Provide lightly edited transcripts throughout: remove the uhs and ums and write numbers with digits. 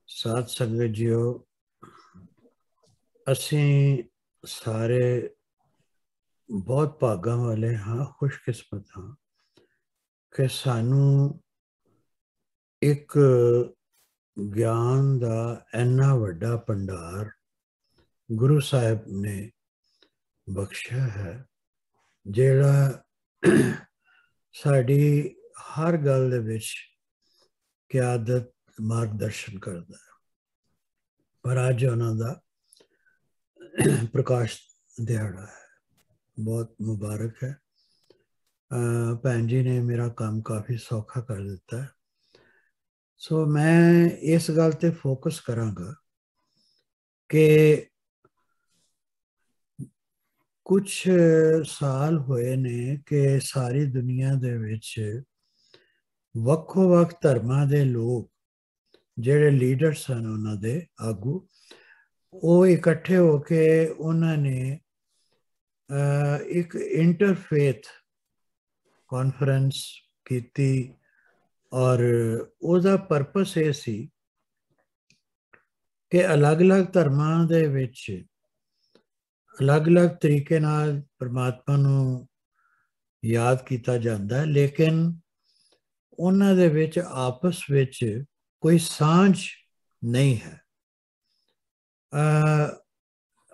साध संगत जियो, ਅਸੀਂ ਸਾਰੇ बहुत भागां वाले हाँ, खुशकिस्मत हाँ कि सानू एक ज्ञान दा इन्ना वड्डा भंडार गुरु साहिब ने बख्शिया है, जेड़ा साड़ी हर गल दे विच क़यादत मार्गदर्शन करता है। पर अज उन्हां दा प्रकाश दिहाड़ा है, बहुत मुबारक है। भैन जी ने मेरा काम काफ़ी सौखा कर दिता है। सो मैं इस गल ते फोकस करांगा कि कुछ साल होए ने कि सारी दुनिया दे विच वक्खो वक्ख धर्मां दे लोग जेड़े लीडर सन, उन्हां दे आगू, वो इकट्ठे होके उन्होंने एक इंटरफेथ कॉन्फ्रेंस की और उसका परपस ये सी कि अलग अलग धर्मां दे विच अलग अलग तरीके नाल परमात्मा नूं याद किया जाता है, लेकिन उन्हां दे विच आपस विच कोई सांझ नहीं है।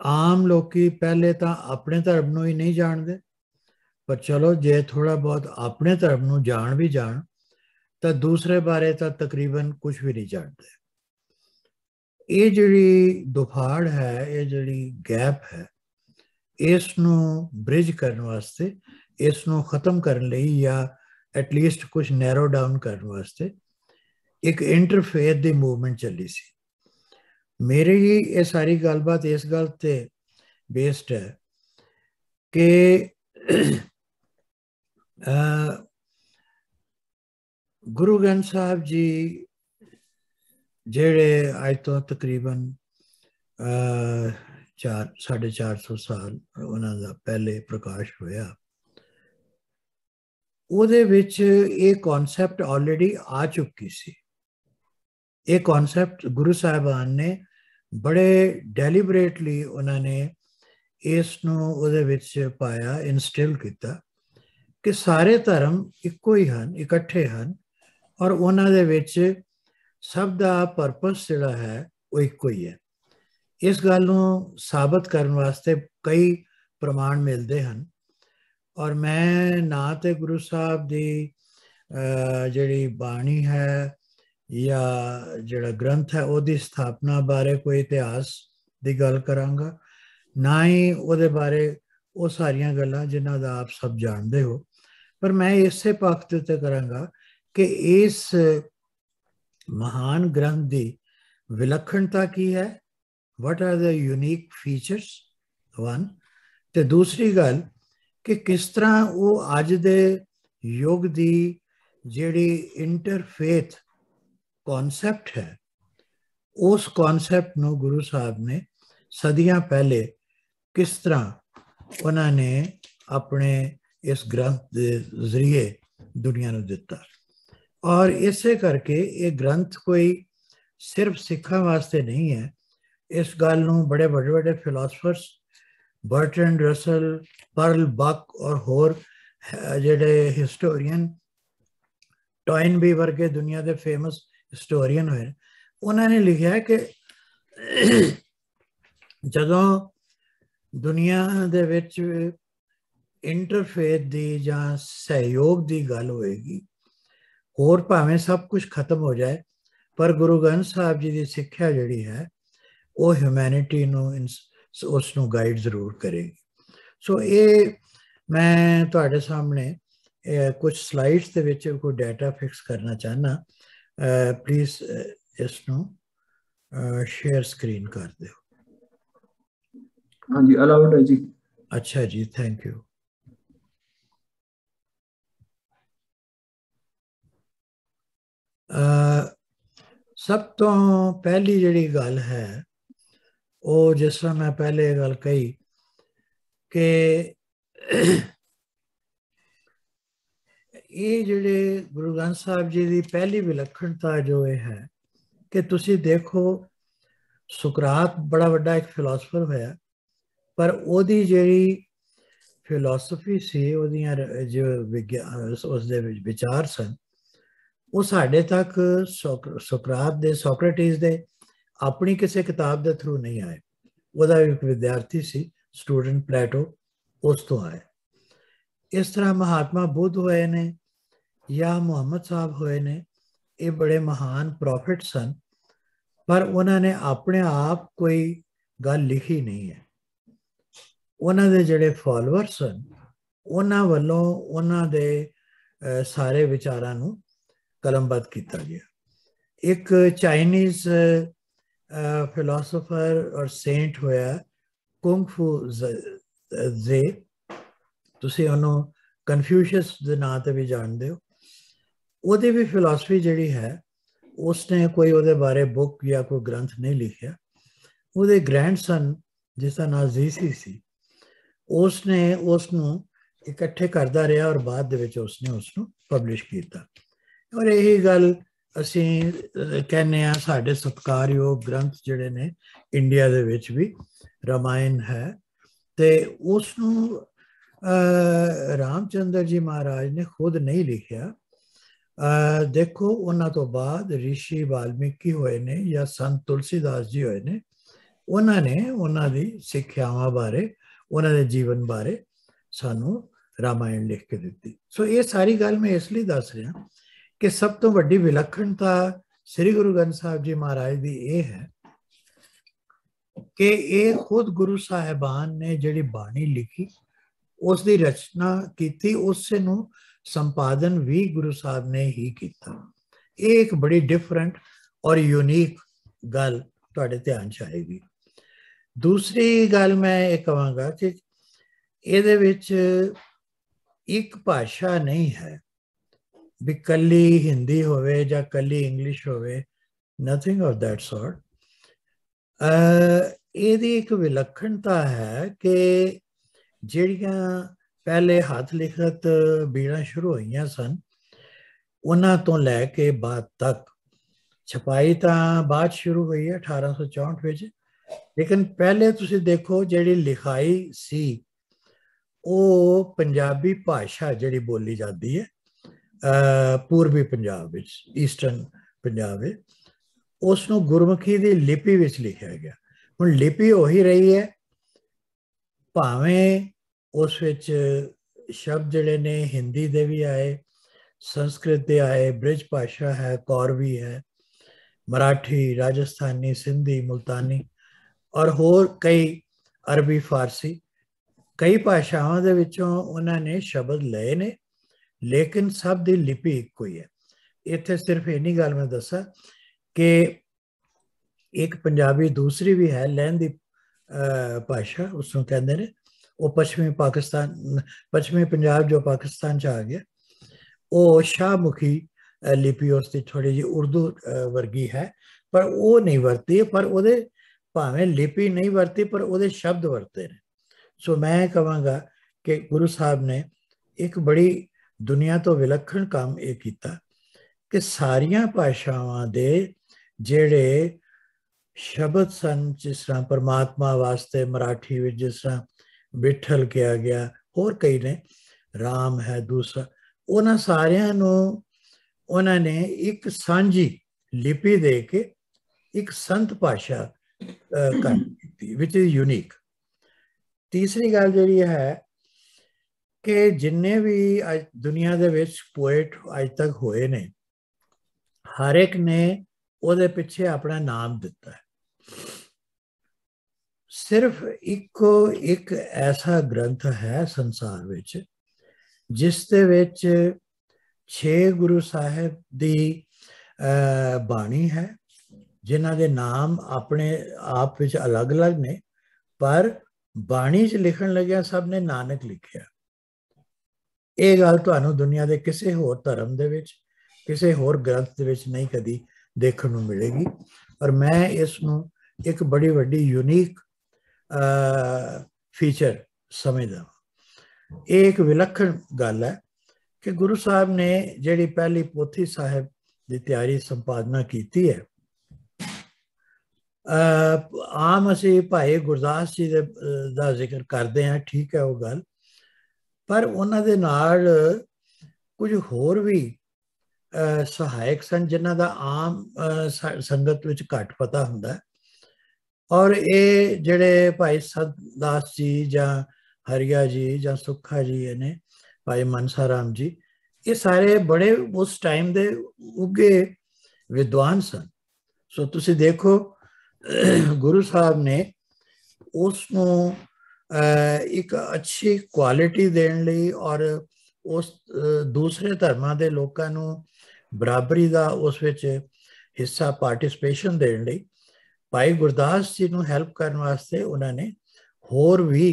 आम लोकी पहले तो अपने धर्म नूं ही नहीं जानते, पर चलो जे थोड़ा बहुत अपने धर्म नूं जान भी जान तो दूसरे बारे तो तकरीबन कुछ भी नहीं जानते। ये जिहड़ी दुफाड़ है, ये जिहड़ी गैप है, इसनूं ब्रिज करने वास्ते, इसनूं खत्म करने लई या एटलीस्ट कुछ नैरो डाउन करने वास्ते एक इंटरफेथ दी मूवमेंट चली सी। मेरी ये सारी गलबात इस गल ते बेस्ड है कि गुरु ग्रंथ साहब जी जेड़े अज तो तकरीबन 450 साल उन्हों का पहले प्रकाश होया, ਉਹਦੇ ਵਿੱਚ ਇਹ कॉन्सैप्ट ऑलरेडी आ चुकी सी। ये कॉन्सैप्ट गुरु साहिबान ने बड़े डेलीबरेटली उन्होंने इसनूं ਉਹਦੇ ਵਿੱਚ पाया, इंस्टिल किया कि सारे धर्म इक्को ही हैं, इकट्ठे हैं और उन्हां दे विच सब दा परपस जिहड़ा है वो इक्को ही है। इस गल नूं साबित करने वास्ते कई प्रमाण मिलते हैं और मैं ना तो गुरु साहब की जिहड़ी बाणी है या जिहड़ा ग्रंथ है उसकी स्थापना बारे कोई इतिहास की गल करांगा, ना ही उहदे बारे वो सारियां गल्लां जिन्हां दा आप सब जानते हो। पर मैं इसे पक्ष के उत्ते करांगा कि इस महान ग्रंथ की विलक्षणता की है, what are the unique features one, तो दूसरी गल कि किस तरह वो अज दे युग की जिहड़ी इंटरफेथ कॉन्सैप्ट है, उस कॉन्सैप्ट नूं गुरु साहब ने सदियां पहले किस तरह उन्होंने अपने इस ग्रंथ के जरिए दुनिया नूं दिता। और इसे करके ये ग्रंथ कोई सिर्फ सिखा वास्ते नहीं है। इस गल नूं बड़े बड़े बड़े फिलोसफर्स बर्ट्रैंड रसल, पर्ल बक और होर जिहड़े हिस्टोरियन, टॉइनबी वर्गे दुनिया के फेमस हिस्टोरियन हुए, उन्होंने लिखा है कि जदों दुनिया दे विच इंटरफेथ दी जां सहयोग की गल होएगी, होर भावें सब कुछ खत्म हो जाए, पर गुरु ग्रंथ साहब जी की सिक्ख्या जिहड़ी है वो ह्यूमैनिटी नूं उसनूं गाइड जरूर करेगी। सो ये मैं तुहाडे सामने कुछ स्लाइड्स दे विच कोई डाटा फिक्स करना चाहना। प्लीज़ इसनूं शेयर स्क्रीन कर दो। हाँ जी, अलाउड है जी। अच्छा जी, थैंक यू। सब तो पहली जिहड़ी गल है वो जिस तरह मैं पहले गल कही कि ਇਹ ਜਿਹੜੇ ਗੁਰੂ ਗ੍ਰੰਥ ਸਾਹਿਬ ਜੀ ਦੀ ਪਹਿਲੀ ਵਿਲੱਖਣਤਾ ਜੋ ਇਹ ਹੈ ਕਿ ਤੁਸੀਂ ਦੇਖੋ ਸੁਕਰਾਤ ਬੜਾ ਵੱਡਾ ਇੱਕ ਫਿਲਾਸਫਰ ਹੋਇਆ, ਪਰ ਉਹਦੀ ਜਿਹੜੀ ਫਿਲਾਸਫੀ ਸੀ, ਉਹਦੀਆਂ ਜੋ ਉਸਦੇ ਵਿੱਚ ਵਿਚਾਰ ਸਨ, ਉਹ ਸਾਡੇ ਤੱਕ ਸੁਕਰਾਤ ਦੇ, ਸੋਕਰੇਟਿਸ ਦੇ ਆਪਣੀ ਕਿਸੇ ਕਿਤਾਬ ਦੇ ਥਰੂ ਨਹੀਂ ਆਏ। ਉਹਦਾ ਇੱਕ ਵਿਦਿਆਰਥੀ ਸੀ, ਸਟੂਡੈਂਟ ਪਲੇਟੋ, ਉਸ ਤੋਂ ਆਏ। ਇਸ ਤਰ੍ਹਾਂ ਮਹਾਤਮਾ ਬੁੱਧ ਹੋਏ ਨੇ ਜਾਂ ਮੁਹੰਮਦ ਸਾਹਿਬ ਹੋਏ ਨੇ, ਇਹ ਬੜੇ ਮਹਾਨ ਪ੍ਰੋਫਿਟ ਸਨ, ਪਰ ਉਹਨਾਂ ਨੇ ਆਪਣੇ ਆਪ ਕੋਈ ਗੱਲ ਲਿਖੀ ਨਹੀਂ ਹੈ। ਉਹਨਾਂ ਦੇ ਜਿਹੜੇ ਫਾਲੋਅਰ ਸਨ, ਉਹਨਾਂ ਵੱਲੋਂ ਉਹਨਾਂ ਦੇ ਸਾਰੇ ਵਿਚਾਰਾਂ ਨੂੰ ਕਲਮਬੱਧ ਕੀਤਾ ਗਿਆ। ਇੱਕ ਚਾਈਨੀਜ਼ ਫਿਲਾਸਫਰ ਔਰ ਸੇਂਟ ਹੋਇਆ ਕੁੰਗ ਫੂ ਜ਼ੇ, ਤੁਸੀਂ ਉਹਨੂੰ ਕਨਫਿਊਸ਼ੀਅਸ ਦੇ ਨਾਂ ਤੇ ਵੀ ਜਾਣਦੇ ਹੋ। ਉਹਦੀ ਵੀ ਫਿਲਾਸਫੀ ਜਿਹੜੀ ਹੈ, ਉਸਨੇ ਕੋਈ ਉਹਦੇ ਬਾਰੇ ਬੁੱਕ ਜਾਂ ਕੋਈ ਗ੍ਰੰਥ ਨਹੀਂ ਲਿਖਿਆ। ਉਹਦੇ ਗ੍ਰੈਂਡਸਨ, ਜਿਸ ਦਾ ਨਾਂ ਜ਼ੀਸੀ ਸੀ, ਉਸਨੇ ਉਸ ਨੂੰ ਇਕੱਠੇ ਕਰਦਾ ਰਿਹਾ ਔਰ ਬਾਅਦ ਦੇ ਵਿੱਚ ਉਸਨੇ ਉਸਨੂੰ ਪਬਲਿਸ਼ ਕੀਤਾ। ਔਰ ਇਹੀ ਗੱਲ ਅਸੀਂ ਕਹਿੰਦੇ ਹਾਂ, ਸਾਡੇ ਸਤਿਕਾਰਯੋਗ ਗ੍ਰੰਥ ਜਿਹੜੇ ਨੇ ਇੰਡੀਆ ਦੇ ਵਿੱਚ ਵੀ ਰਾਮਾਇਣ ਹੈ, ਤੇ ਉਸ ਨੂੰ ਰਾਮਚੰਦਰ ਜੀ ਮਹਾਰਾਜ ਨੇ ਖੁਦ ਨਹੀਂ ਲਿਖਿਆ। ਦੇਖੋ ਉਹਨਾਂ ਤੋਂ ਬਾਅਦ ਰਿਸ਼ੀ ਵਾਲਮੀਕੀ ਹੋਏ ਨੇ ਜਾਂ ਸੰਤ ਤੁਲਸੀਦਾਸ ਜੀ ਹੋਏ ਨੇ, ਉਹਨਾਂ ਨੇ ਉਹਨਾਂ ਦੀ ਸਿੱਖਿਆਵਾਂ ਬਾਰੇ, ਉਹਨਾਂ ਦੇ ਜੀਵਨ ਬਾਰੇ ਸਾਨੂੰ ਰਾਮਾਇਣ ਲਿਖ ਕੇ ਦਿੱਤੀ। ਸੋ ਇਹ ਸਾਰੀ ਗੱਲ ਮੈਂ ਇਸ ਲਈ ਦੱਸ ਰਿਹਾ ਕਿ ਸਭ ਤੋਂ ਵੱਡੀ ਵਿਲੱਖਣਤਾ ਸ੍ਰੀ ਗੁਰੂ ਗ੍ਰੰਥ ਸਾਹਿਬ ਜੀ ਮਹਾਰਾਜ ਦੀ ਇਹ ਹੈ ਕਿ ਇਹ ਖੁਦ ਗੁਰੂ ਸਾਹਿਬਾਨ ਨੇ ਜਿਹੜੀ ਬਾਣੀ ਲਿਖੀ, ਉਸ ਦੀ ਰਚਨਾ ਕੀਤੀ, ਉਸ ਨੂੰ ਸੰਪਾਦਨ ਵੀ ਗੁਰੂ ਸਾਹਿਬ ਨੇ ਹੀ ਕੀਤਾ। ਇਹ ਇੱਕ ਬੜੀ ਡਿਫਰੈਂਟ ਔਰ ਯੂਨੀਕ ਗੱਲ ਤੁਹਾਡੇ ਧਿਆਨ 'ਚ ਆਏਗੀ। ਦੂਸਰੀ ਗੱਲ ਮੈਂ ਇਹ ਕਹਾਂਗਾ ਕਿ ਇਹਦੇ ਵਿੱਚ ਇੱਕ ਭਾਸ਼ਾ ਨਹੀਂ ਹੈ ਵੀ ਕੱਲੀ ਹਿੰਦੀ ਹੋਵੇ ਜਾਂ ਕੱਲੀ ਇੰਗਲਿਸ਼ ਹੋਵੇ, ਨਥਿੰਗ ਆਫ ਦੈਟ ਸੌਰਟ। ਇਹਦੀ ਇੱਕ ਵਿਲੱਖਣਤਾ ਹੈ ਕਿ ਜਿਹੜੀਆਂ ਪਹਿਲੇ ਹੱਥ ਲਿਖਤ ਬੀੜਾਂ ਸ਼ੁਰੂ ਹੋਈਆਂ ਸਨ, ਉਹਨਾਂ ਤੋਂ ਲੈ ਕੇ ਬਾਅਦ ਤੱਕ, ਛਪਾਈ ਤਾਂ ਬਾਅਦ ਸ਼ੁਰੂ ਹੋਈ ਹੈ 1864 ਵਿੱਚ, ਲੇਕਿਨ ਪਹਿਲੇ ਤੁਸੀਂ ਦੇਖੋ ਜਿਹੜੀ ਲਿਖਾਈ ਸੀ, ਉਹ ਪੰਜਾਬੀ ਭਾਸ਼ਾ ਜਿਹੜੀ ਬੋਲੀ ਜਾਂਦੀ ਹੈ ਪੂਰਬੀ ਪੰਜਾਬ ਵਿੱਚ, ਈਸਟਰਨ ਪੰਜਾਬ ਵਿੱਚ, ਉਸ ਨੂੰ ਗੁਰਮੁਖੀ ਦੀ ਲਿਪੀ ਵਿੱਚ ਲਿਖਿਆ ਗਿਆ। ਹੁਣ ਲਿਪੀ ਉਹੀ ਰਹੀ ਹੈ, ਭਾਵੇਂ ਉਸ ਵਿੱਚ ਸ਼ਬਦ ਜਿਹੜੇ ਨੇ ਹਿੰਦੀ ਦੇ ਵੀ ਆਏ, ਸੰਸਕ੍ਰਿਤ ਦੇ ਆਏ, ਬ੍ਰਿਜ ਭਾਸ਼ਾ ਹੈ, ਕੌਰਵੀ ਹੈ, ਮਰਾਠੀ, ਰਾਜਸਥਾਨੀ, ਸਿੰਧੀ, ਮੁਲਤਾਨੀ ਔਰ ਹੋਰ ਕਈ, ਅਰਬੀ, ਫਾਰਸੀ, ਕਈ ਭਾਸ਼ਾਵਾਂ ਦੇ ਵਿੱਚੋਂ ਉਹਨਾਂ ਨੇ ਸ਼ਬਦ ਲਏ ਨੇ, ਲੇਕਿਨ ਸਭ ਦੀ ਲਿਪੀ ਇੱਕੋ ਹੀ ਹੈ। ਇੱਥੇ ਸਿਰਫ ਇੰਨੀ ਗੱਲ ਮੈਂ ਦੱਸਾਂ ਕਿ ਇੱਕ ਪੰਜਾਬੀ ਦੂਸਰੀ ਵੀ ਹੈ, ਲਹਿੰਦੀ ਭਾਸ਼ਾ ਉਸਨੂੰ ਕਹਿੰਦੇ ਨੇ, ਉਹ ਪੱਛਮੀ ਪਾਕਿਸਤਾਨ, ਪੱਛਮੀ ਪੰਜਾਬ ਜੋ ਪਾਕਿਸਤਾਨ 'ਚ ਆ ਗਿਆ, ਉਹ ਸ਼ਾਹਮੁਖੀ ਲਿਪੀ ਉਸ ਦੀ ਥੋੜੀ ਜਿਹੀ ਉਰਦੂ ਵਰਗੀ ਹੈ, ਪਰ ਉਹ ਨਹੀਂ ਵਰਤੀ, ਪਰ ਉਹਦੇ ਭਾਵੇਂ ਲਿਪੀ ਨਹੀਂ ਵਰਤੀ ਪਰ ਉਹਦੇ ਸ਼ਬਦ ਵਰਤੇ ਨੇ। ਸੋ ਮੈਂ ਕਹਾਂਗਾ ਕਿ ਗੁਰੂ ਸਾਹਿਬ ਨੇ ਇੱਕ ਬੜੀ ਦੁਨੀਆ ਤੋਂ ਵਿਲੱਖਣ ਕੰਮ ਇਹ ਕੀਤਾ ਕਿ ਸਾਰੀਆਂ ਭਾਸ਼ਾਵਾਂ ਦੇ ਜਿਹੜੇ ਸ਼ਬਦ ਸਨ, ਜਿਸ ਤਰ੍ਹਾਂ ਪਰਮਾਤਮਾ ਵਾਸਤੇ ਮਰਾਠੀ ਵਿੱਚ ਜਿਸ ਤਰ੍ਹਾਂ ਵਿਠਲ ਕਿਹਾ ਗਿਆ, ਹੋਰ ਕਈ ਨੇ, ਰਾਮ ਹੈ ਦੂਸਰਾ, ਉਹਨਾਂ ਸਾਰਿਆਂ ਨੂੰ ਉਹਨਾਂ ਨੇ ਇੱਕ ਸਾਂਝੀ ਲਿਪੀ ਦੇ ਕੇ ਇੱਕ ਸੰਤ ਭਾਸ਼ਾ ਕਰ ਦਿੱਤੀ, ਵਿਚ ਇਜ਼ ਯੂਨੀਕ। ਤੀਸਰੀ ਗੱਲ ਜਿਹੜੀ ਹੈ ਕਿ ਜਿੰਨੇ ਵੀ ਅੱਜ ਦੁਨੀਆ ਦੇ ਵਿੱਚ ਪੋਇਟ ਅੱਜ ਤੱਕ ਹੋਏ ਨੇ, ਹਰ ਇੱਕ ਨੇ ਉਹਦੇ ਪਿੱਛੇ ਆਪਣਾ ਨਾਮ ਦਿੱਤਾ ਹੈ। ਸਿਰਫ ਇੱਕੋ ਇੱਕ ਐਸਾ ਗ੍ਰੰਥ ਹੈ ਸੰਸਾਰ ਵਿੱਚ ਜਿਸ ਦੇ ਵਿੱਚ 6 ਗੁਰੂ ਸਾਹਿਬ ਦੀ ਬਾਣੀ ਹੈ, ਜਿਨ੍ਹਾਂ ਦੇ ਨਾਮ ਆਪਣੇ ਆਪ ਵਿੱਚ ਅਲੱਗ-ਅਲੱਗ ਨੇ, ਪਰ ਬਾਣੀ 'ਚ ਲਿਖਣ ਲੱਗਿਆ ਸਭ ਨੇ ਨਾਨਕ ਲਿਖਿਆ। ਇਹ ਗੱਲ ਤੁਹਾਨੂੰ ਦੁਨੀਆ ਦੇ ਕਿਸੇ ਹੋਰ ਧਰਮ ਦੇ ਵਿੱਚ, ਕਿਸੇ ਹੋਰ ਗ੍ਰੰਥ ਦੇ ਵਿੱਚ ਨਹੀਂ ਕਦੀ ਦੇਖਣ ਨੂੰ ਮਿਲੇਗੀ। ਔਰ ਮੈਂ ਇਸ ਨੂੰ ਇੱਕ ਬੜੀ ਵੱਡੀ ਯੂਨੀਕ ਫੀਚਰ ਸਮਝਦਾ। ਇਹ ਇੱਕ ਵਿਲੱਖਣ ਗੱਲ ਹੈ कि गुरु साहब ने जिहड़ी पहली पोथी साहिब की तैयारी संपादना की है, आम असी भाई गुरदास जी का जिक्र करते हैं, ठीक है वो गल, पर उन्होंने नाल कुछ होर भी सहायक सन जिन्हों का आम संगत विच घट पता हुंदा। और ये जड़े भाई सतदास जी या हरिया जी या सुखा जी ने भाई मनसा राम जी, ये सारे बड़े उस टाइम दे उगे विद्वान सन। सो तुसी देखो गुरु साहब ने उसनों एक अच्छी क्वालिटी देने लई और उस दूसरे धर्मां दे लोकां नूं बराबरी दा उस विच हिस्सा पार्टिसिपेशन देने लई भाई गुरदास जी नूं हैल्प करने वास्ते उन्होंने होर भी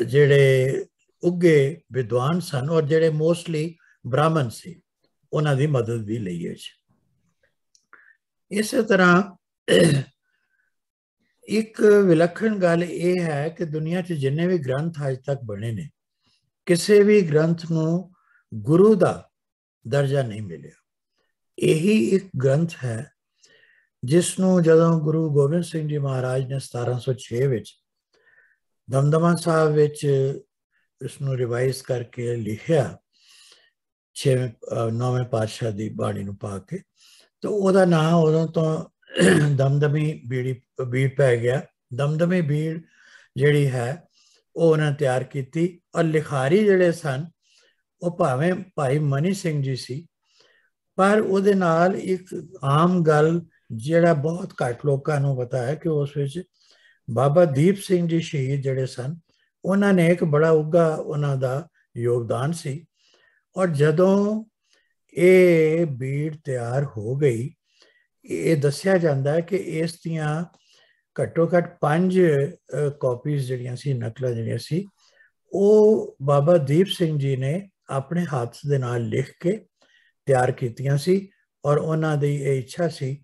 जेड़े उगे विद्वान सन और जेड़े मोस्टली ब्राह्मण सी उन्हां दी मदद भी लई है। इस तरह एक विलक्षण गल ये है कि दुनिया च जिन्ने भी ग्रंथ अज तक बने ने, किसी भी ग्रंथ नूं गुरु दा दर्जा नहीं मिलिया। यही एक ग्रंथ है जिसनों जदों गुरु गोबिंद सिंह जी महाराज ने 1706 विच दमदमा साहब विच इसनों रिवाइज करके लिखिया 9वें पातशाह की बाणी नूं पा के, तो वह नाम उदों तो दमदमी बीड़ पै गया। दमदमी बीड़ जिहड़ी है वो उन्हें तैयार की और लिखारी जिहड़े सन वो भावें भाई मनी सिंह जी सी, पर उहदे नाल एक आम गल जिहड़ा बहुत घट लोगों को पता है कि उस विच बाबा दीप सिंह जी शहीद जिहड़े सन उन्होंने एक बड़ा उगा उन्हां दा योगदान सी। और जदों ये बीड़ तैयार हो गई, ये दस्या जाता है कि इस दियां घट्टो घट 5 कॉपीज जिहड़ियां सी, नकलां जिहड़ियां सी, वो बाबा दीप सिंह जी ने अपने हाथ दे नाल लिख के तैयार कीतियां सी। और उन्हां दी ये इच्छा सी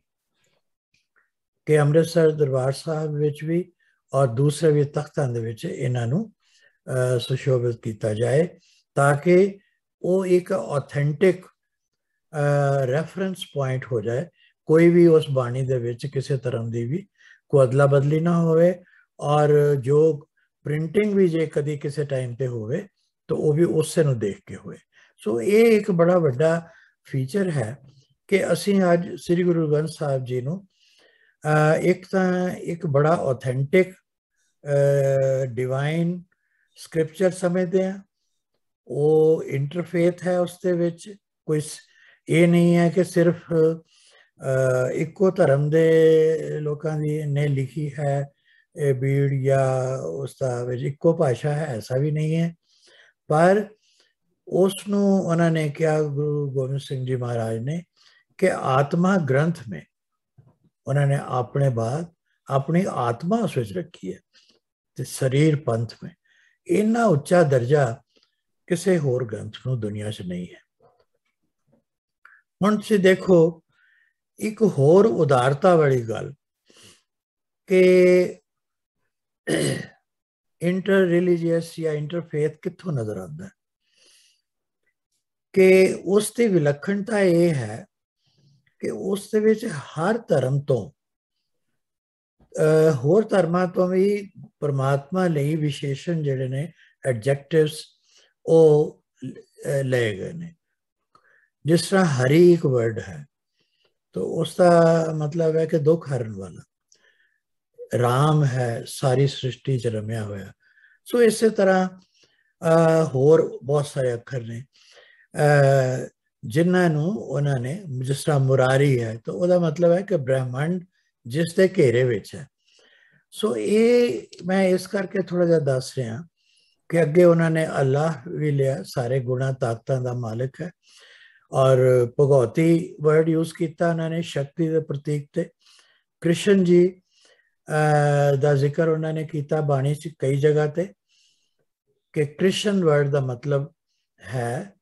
कि अमृतसर दरबार साहब विच भी और दूसरे भी तख्तां दे विच इन्हां नूं सुशोभित किया जाए, ताकि वो एक ऑथेंटिक रेफरेंस पॉइंट हो जाए। कोई भी उस बाणी दे विच किसी तरह की भी कोई अदला बदली ना होवे, और जो प्रिंटिंग भी जे कदी किसी टाइम पे होवे तो वो भी उससे नूं देख के होए। सो ये एक बड़ा वड्डा फीचर है कि असी अज श्री गुरु ग्रंथ साहब जी नूं एक एक बड़ा ऑथेंटिक डिवाइन स्क्रिप्चर समझते हैं। वो इंटरफेथ है, उसके विच कोई ये नहीं है कि सिर्फ इको धर्म के लोगों की ने लिखी है बीड़ या उसका इको भाषा है, ऐसा भी नहीं है। पर उसनों उन्होंने क्या गुरु गोबिंद सिंह जी महाराज ने कि आत्मा ग्रंथ में उन्होंने अपने बाद अपनी आत्मा उस रखी है, तो शरीर पंथ में इन्ना उच्चा दर्जा किसी होर ग्रंथ नूं दुनिया च नहीं है। हुण तुसीं देखो एक होर उदारता वाली गल कि इंटर रिलीजियस या इंटरफेथ कित्थों नजर आता है कि उसकी विलक्षणता ये है कि उस दे विच हर धर्म तो होर धर्मां तो भी परमात्मा लई विशेषण जिहड़े ने एडजैक्टिव्स वो ले गए ने। जिस तरह हरि एक वर्ड है तो उसका मतलब है कि दुख हरन वाला, राम है सारी सृष्टि च रमिया होया। सो इस तरह होर बहुत सारे अखर ने जिन्होंने उन्होंने, जिस तरह मुरारी है तो वह मतलब है कि ब्रह्मांड जिसके घेरे विच है। सो ये मैं इस करके थोड़ा जा दस रहा कि अगे उन्होंने अल्लाह भी लिया, सारे गुणा ताकतां दा मालिक है। और भगौती वर्ड यूज किया उन्होंने शक्ति के प्रतीक थे। कृष्ण जी का जिक्र उन्होंने किया बाणी च कई जगह पे कि कृष्ण वर्ड का मतलब है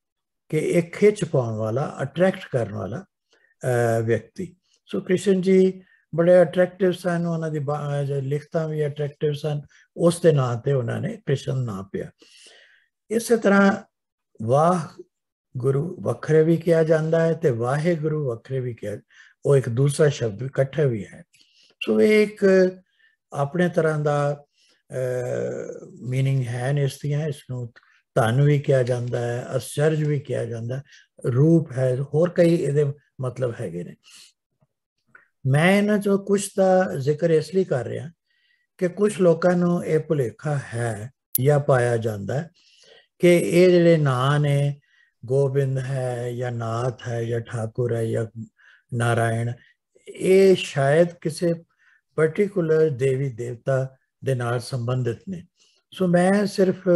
कि एक खिंच पाने वाला, अट्रैक्ट करने वाला व्यक्ति। सो कृष्ण जी बड़े अट्रैक्टिव सन, उन्होंने लिखता भी अट्रैक्टिव सन, उसके नाम पर उन्होंने कृष्ण नाम पिया। इस तरह वाह गुरु वखरे भी किया जाता है तो वाहे गुरु वखरे भी किया, वो एक दूसरा शब्द इकट्ठे भी है। सो एक अपने तरह का मीनिंग है ने इसदियां, इसनों धन भी किया जाता है, आश्चर्य भी किया जाता है, रूप है, होर कई ये मतलब हैगे ने। मैं इन्हां चो कुछ का जिक्र इसलिए कर रहा कि कुछ लोगों को यह भुलेखा है या पाया जाता है कि ये जिहड़े नां ने गोबिंद है या नाथ है या ठाकुर है या नारायण, ये शायद किसी पर्टिकुलर देवी देवता दे नाल संबंधित ने। सो मैं सिर्फ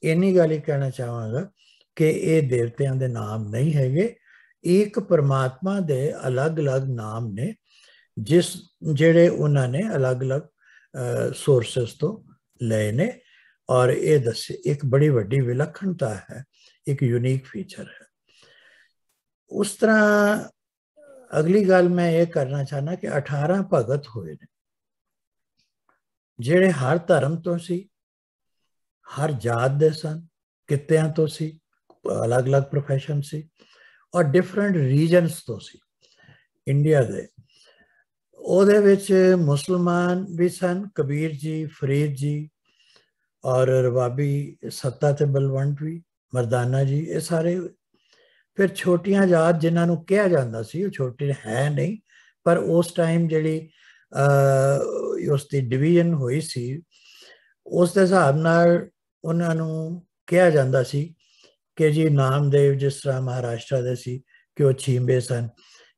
इन्नी गल ही कहना चाहांगा कि ये देवतियां दे नाम नहीं हैगे, एक परमात्मा दे अलग अलग नाम ने जिस जेड़े उन्होंने अलग अलग सोर्सेस तो लए ने, और ये दस एक बड़ी वड्डी विलक्षणता है, एक यूनिक फीचर है। उस तरह अगली गल मैं ये करना चाहना कि 18 भगत हुए ने जेड़े हर धर्म तो सी, हर जात दे सन, कित्तियां तो सी, अलग अलग प्रोफैशन सी, और डिफरेंट रीजनस तो सी इंडिया दे। ਉਹਦੇ ਵਿੱਚ मुसलमान भी सन, कबीर जी, फरीद जी, और रबाबी सत्ता ते बलवंत भी, मरदाना जी, ये सारे। फिर छोटियां जात जिन्होंने कहा जाता सी, वो छोटे है नहीं, पर उस टाइम जी उसकी डिवीजन हुई सी, उस हिसाब नाल उन्होंने कहा जाता सी कि जी नामदेव जिस तरह महाराष्ट्र दे सी कि वो छींबे सन,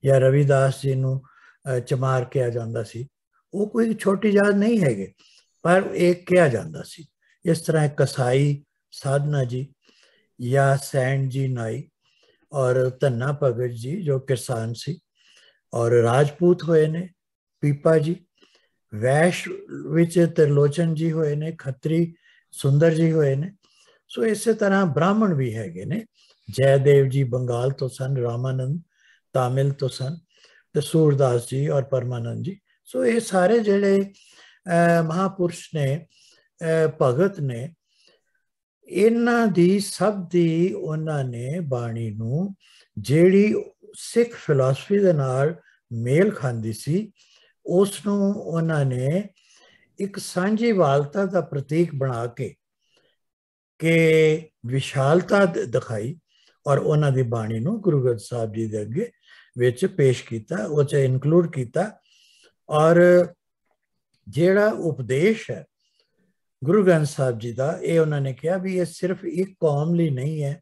या रविदास जी नूं चमार कहा जाता सी। वो कोई छोटी जात नहीं है, पर एक कहा जाता सी। इस तरह कसाई साधना जी, या सैन जी नाई, और धन्ना भगत जी जो किसान सी, और राजपूत होए ने पीपा जी, वैश्य विच त्रिलोचन जी होए ने, खत्री सुंदर जी होए ने। सो इस तरह ब्राह्मण भी हैगे ने, जयदेव जी बंगाल तो सन, रामानंद तामिल तो सन, तो सूरदास जी और परमानंद जी। सो ये सारे जेड़े महापुरुष ने, भगत ने, इन्हां दी सब दी उन्होंने बाणी नूं जेड़ी सिख फिलासफी दे नाल मेल खांदी सी, उसनूं उन्होंने एक सांझी वालता का प्रतीक बना के विशालता दिखाई, और उन्हों की बाणी नूं गुरु ग्रंथ साहब जी के अगे विच पेश किया, उस इनकलूड किया। और जेड़ा उपदेश है गुरु ग्रंथ साहब जी का, ये उन्होंने कहा भी ये सिर्फ एक कौम लिए नहीं है,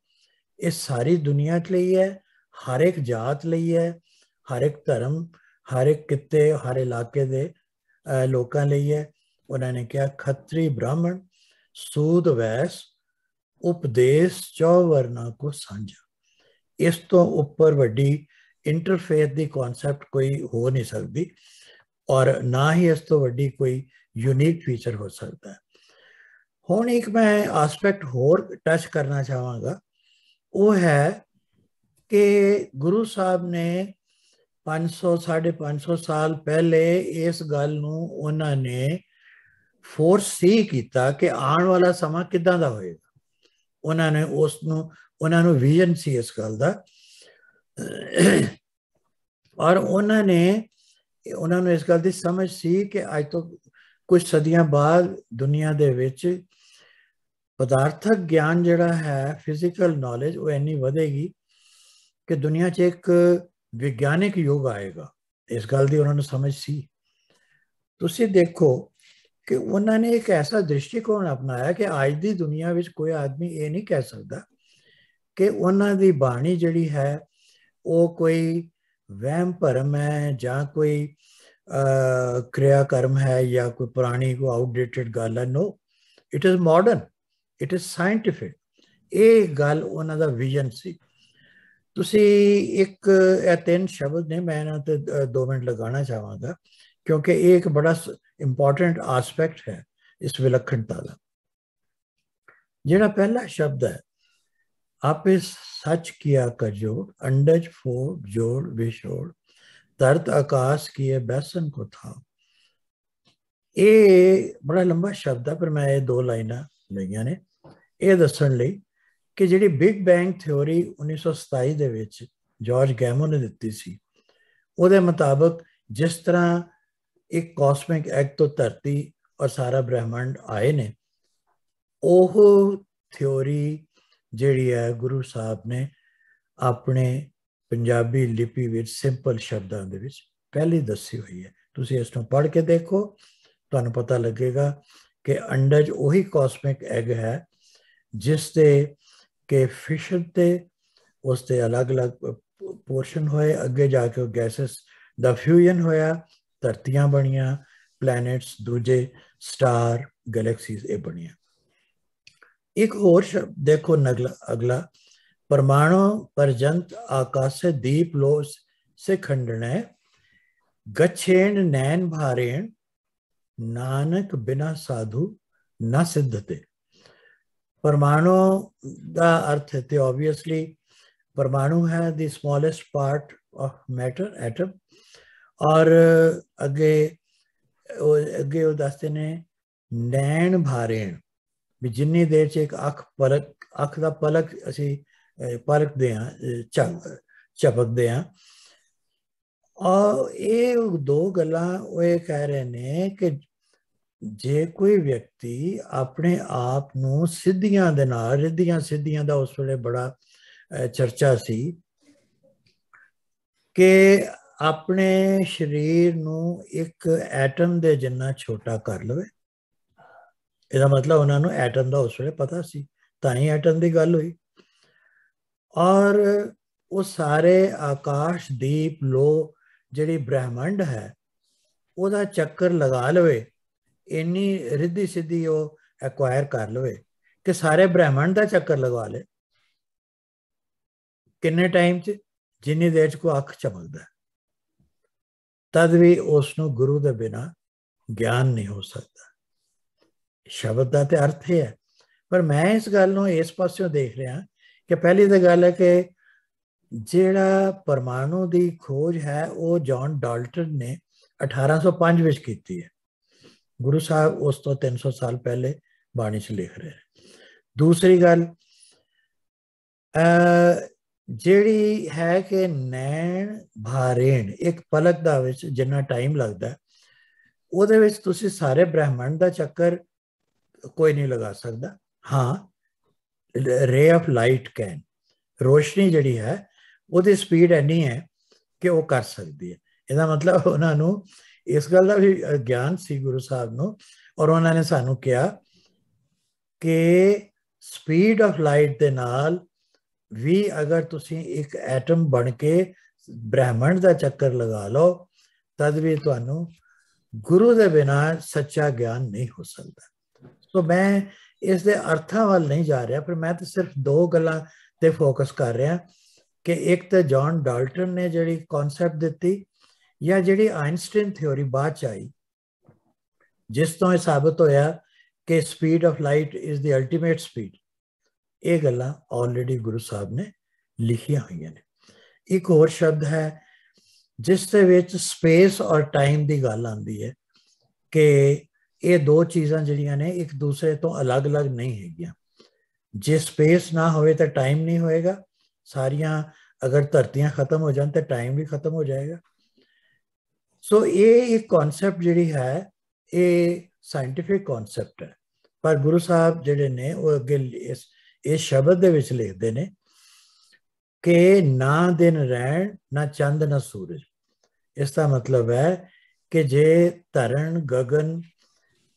ये सारी दुनिया के लिए है, हर एक जात लिए है, हर एक धर्म, हर एक किते, हर इलाके के लोगों लिए है। उन्होंने कहा खत्री ब्राह्मण सूद वैस उपदेश चौवर्णा को साझा। इस तो ऊपर वड्डी इंटरफेथ की कॉन्सैप्ट कोई हो नहीं सकती, और ना ही इस तो वड्डी कोई यूनिक फीचर हो सकता है। हुण एक मैं आस्पैक्ट होर टच करना चाहांगा, वो है कि गुरु साहब ने 500 550 साल पहले इस गल नूं उन्होंने फोर्स सी किया कि आने वाला समा किदां दा होएगा। उन्होंने उसनूं उन्होंने विजन सी इस गल दा, और उन्होंने इस गल की समझ सी कि अज तो कुछ सदियां बाद दुनिया दे विच पदार्थक ज्ञान जिहड़ा है, फिजिकल नॉलेज, वो इन्नी वधेगी कि दुनिया च एक विज्ञानिक युग आएगा। इस गल की उन्होंने समझ सी। तुसी देखो कि उन्होंने एक ऐसा दृष्टिकोण अपनाया कि आज की दुनिया में कोई आदमी ये नहीं कह सकता कि उन्हों की बाणी जिहड़ी है वो कोई वहम भरम है, या कोई क्रियाकर्म है, या कोई पुरानी कोई आउटडेटेड गल है। No, it is modern, it is scientific. ये गल उन्हों का विजन सी। तुसी एक 3 शब्द ने, मैं इन्हां ते 2 मिनट लगाना चाहांगा, क्योंकि ये एक बड़ा इंपॉर्टेंट आस्पैक्ट है इस विलक्षणता का। जिहड़ा पहला शब्द है, आपे सच किया कर जोड़, अंडज फोड़ जोड़ विछोड़, धरत आकाश किए बैसन को था। ये बड़ा लंबा शब्द है, पर मैं ये 2 लाइना लईयां ने ये दस्सण लई ਕਿ ਜਿਹੜੀ ਬਿਗ ਬੈਂਗ ਥਿਉਰੀ 1927 ਦੇ ਵਿੱਚ ਜਾਰਜ ਗੈਮੋ ਨੇ ਦਿੱਤੀ ਸੀ, ਉਹਦੇ ਮੁਤਾਬਕ ਜਿਸ ਤਰ੍ਹਾਂ ਇੱਕ ਕਾਸਮਿਕ ਐਗ ਤੋਂ ਧਰਤੀ ਔਰ ਸਾਰਾ ਬ੍ਰਹਿਮੰਡ ਆਏ ਨੇ, ਉਹ ਥਿਉਰੀ ਜਿਹੜੀ ਹੈ ਗੁਰੂ ਸਾਹਿਬ ਨੇ ਆਪਣੇ ਪੰਜਾਬੀ ਲਿਪੀ ਵਿੱਚ ਸਿੰਪਲ ਸ਼ਬਦਾਂ ਦੇ ਵਿੱਚ ਪਹਿਲੀ ਦੱਸੀ ਹੋਈ ਹੈ। ਤੁਸੀਂ ਇਸ ਨੂੰ ਪੜ੍ਹ ਕੇ ਦੇਖੋ, ਤੁਹਾਨੂੰ ਪਤਾ ਲੱਗੇਗਾ ਕਿ ਅੰਡਜ ਉਹੀ ਕਾਸਮਿਕ ਐਗ ਹੈ ਜਿਸ ਦੇ ਕਿ ਫਿਸ਼ਨ ਤੇ ਉਸ ਦੇ ਅਲੱਗ-ਅਲੱਗ ਪੋਰਸ਼ਨ ਹੋਏ, ਅੱਗੇ ਜਾ ਕੇ ਉਹ ਗੈਸਸ ਦਾ ਫਿਊਜ਼ਨ ਹੋਇਆ, ਧਰਤੀਆਂ ਬਣੀਆਂ, ਪਲੈਨਟਸ, ਦੂਜੇ ਸਟਾਰ, ਗੈਲੈਕਸੀਜ਼ ਇਹ ਬਣੀਆਂ। एक और शब्द देखो अगला, परमाणु पर्यंत आकाश दीप लो से खंडने गच्छेन नैन भारेण नानक बिना साधु न सिद्धते। परमाणु का अर्थ है तो ऑब्वियसली परमाणु है the smallest part of matter, atom, और अगे अगे वो दसते ने नैन भारेण भी जिन्नी देर च एक अख का पलक असी पलकते हाँ, झपकते हाँ। और ये दो गल्लां वो ये कह रहे ने कि जे कोई व्यक्ति अपने आप नूं सिद्धियां दे नाल, रिद्धियां सिद्धियां दा उस वेले बड़ा चर्चा सी कि अपने शरीर नूं एक एटम दे जिन्ना छोटा कर लवे। ਇਹਦਾ मतलब उन्होंने एटम का उस वे पता सी, ताई एटम की गल हुई। और वो सारे आकाश दीप लो जी ब्रह्मंड है वह चक्कर लगा लवे, इन्नी रिद्धि सिद्धि वो एक्वायर कर लवे कि सारे ब्रह्मंड का चक्कर लगा ले। किन्ने टाइम च, जिन्नी देर च कोई अख चमकता, तद भी उसनों गुरु के बिना ज्ञान नहीं हो सकता। शब्द का तो अर्थ है, पर मैं इस गल नूं इस पासों देख रहा कि पहली तो गल है कि जिहड़ा परमाणु की खोज है वो जॉन डाल्टन ने 1805 विच कीती है। गुरु साहब उस तो 300 साल पहले बाणी च लिख रहे हैं। दूसरी गल जिहड़ी है कि नैन भारेण एक पलक दा विच जिन्ना टाइम लगता है, उहदे विच तुसीं सारे ब्रह्मंड का चक्कर कोई नहीं लगा सकता। हाँ, रे ऑफ लाइट कैन, रोशनी जिहड़ी है उसकी स्पीड इन्नी है कि वो कर सकती है। इसका मतलब उन्होंने इस गल का भी ज्ञान सी गुरु साहब नूं, और उन्होंने सानू कहा कि स्पीड ऑफ लाइट के नाल भी अगर तुसीं एक एटम बन के ब्रह्मंड का चक्कर लगा लो, तद भी तुहानू गुरु के बिना सच्चा ज्ञान नहीं हो सकता। तो मैं इस दे अर्थां वाल नहीं जा रहा, पर मैं तो सिर्फ दो गल्लां ते फोकस कर रहा कि एक तो जॉन डाल्टन ने जिहड़ी कॉन्सैप्ट दिती, या जिहड़ी आइंस्टीन थ्योरी बाद च आई जिस तो यह साबित होया कि speed of light is the ultimate speed. ये गल्लां ऑलरेडी गुरु साहब ने लिखियां हुई ने। एक होर शब्द है जिस दे विच स्पेस और टाइम की गल आती है कि ये दो चीज़ां जिहड़ियां ने एक दूसरे तो अलग अलग नहीं हैगियां। जे स्पेस ना होवे तो टाइम नहीं होएगा, सारियां अगर धरतियां खत्म हो जान तो टाइम भी खत्म हो जाएगा। सो ये एक कॉन्सैप्ट जिहड़ी है ये साइंटिफिक कॉन्सैप्ट है, पर गुरु साहब जिहड़े ने वो अगे इस शब्द दे विच लिखदे ने कि ना दिन रहन ना चंद ना सूरज। इसका मतलब है कि जे धरन गगन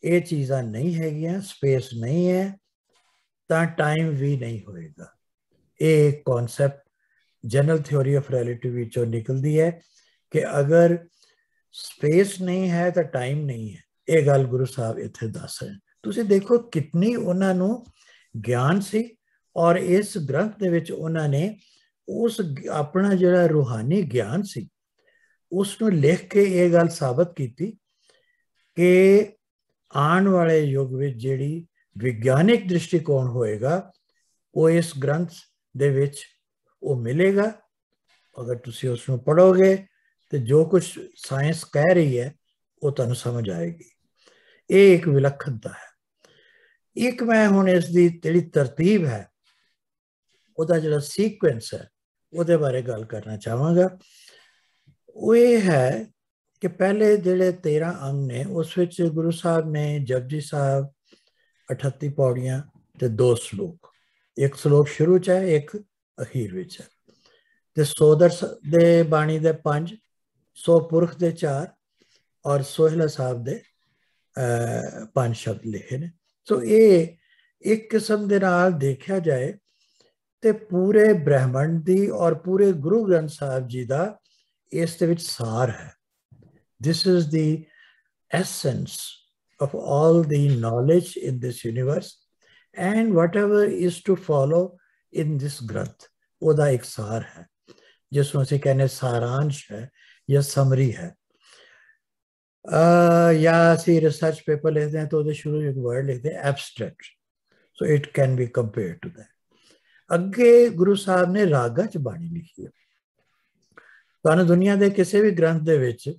ये चीज़ां नहीं हैगियां, स्पेस नहीं है, तो टाइम भी नहीं होएगा। ये एक concept general theory of relativity चो निकलती है कि अगर स्पेस नहीं है तो टाइम नहीं है। ये गल गुरु साहब इत्थे दस रहे। तुसीं देखो कितनी उन्होंने ज्ञान सी, और इस ग्रंथ दे विच उन्होंने उस अपना जिहड़ा रूहानी ज्ञान सी उसनूं लिख के ये गल साबित की कि आने वाले युग में जिहड़ी विज्ञानिक दृष्टिकोण होएगा वो इस ग्रंथ दे विच वो मिलेगा। अगर तुसी उसनूं पढ़ोगे तो जो कुछ साइंस कह रही है वो तुहानूं समझ आएगी। ये एक विलक्षणता है। एक मैं हुण इसकी जिहड़ी तरतीब है ਉਹਦਾ ਜਿਹੜਾ ਸੀਕੁਐਂਸ ਹੈ ਉਹਦੇ ਬਾਰੇ ਗੱਲ ਕਰਨਾ ਚਾਹਾਂਗਾ। ਉਹ ਇਹ ਹੈ ਕਿ ਪਹਿਲੇ ਜਿਹੜੇ 13 ਅੰਗ ਨੇ ਉਸ ਵਿੱਚ ਗੁਰੂ ਸਾਹਿਬ ਨੇ ਜਪਜੀ ਸਾਹਿਬ 38 ਪੌੜੀਆਂ ਤੇ 2 ਸ਼ਲੋਕ, ਇੱਕ ਸ਼ਲੋਕ ਸ਼ੁਰੂ ਚ ਹੈ, ਇੱਕ ਅਖੀਰ ਵਿੱਚ ਹੈ, ਤੇ ਸੋਦਰ ਦੇ ਬਾਣੀ ਦੇ 5, ਸੋ ਪੁਰਖ ਦੇ 4 ਔਰ ਸੋਹਿਲਾ ਸਾਹਿਬ ਦੇ 5 ਸ਼ਬਦ ਲਿਖੇ ਨੇ। ਸੋ ਇਹ ਇੱਕ ਕਿਸਮ ਦੇ ਨਾਲ ਦੇਖਿਆ ਜਾਏ ਤੇ ਪੂਰੇ ਬ੍ਰਹਿਮੰਡ ਦੀ ਔਰ ਪੂਰੇ ਗੁਰੂ ਗ੍ਰੰਥ ਸਾਹਿਬ ਜੀ ਦਾ ਇਸ ਦੇ ਵਿੱਚ ਸਾਰ ਹੈ। This is the essence of all the knowledge in this universe and whatever is to follow in this granth, ਉਹਦਾ ਇੱਕ ਸਾਰ ਹੈ ਜਿਸ ਨੂੰ ਅਸੀਂ ਕਹਿੰਦੇ ਸਾਰਾਂਸ਼ ਹੈ ਜਾਂ ਸਮਰੀ ਹੈ। ਜਾਂ ਅਸੀਂ ਰਿਸਰਚ ਪੇਪਰ ਲਿਖਦੇ हैं तो ਉਹਦੇ ਸ਼ੁਰੂ ਇੱਕ ਵਰਡ ਲਿਖਦੇ हैं abstract, so it can be compared to that। ਅੱਗੇ ਗੁਰੂ ਸਾਹਿਬ ਨੇ ਰਾਗਾਂ 'ਚ ਬਾਣੀ ਲਿਖੀ ਹੈ। ਤੁਹਾਨੂੰ ਦੁਨੀਆ ਦੇ ਕਿਸੇ ਵੀ ਗ੍ਰੰਥ ਦੇ ਵਿੱਚ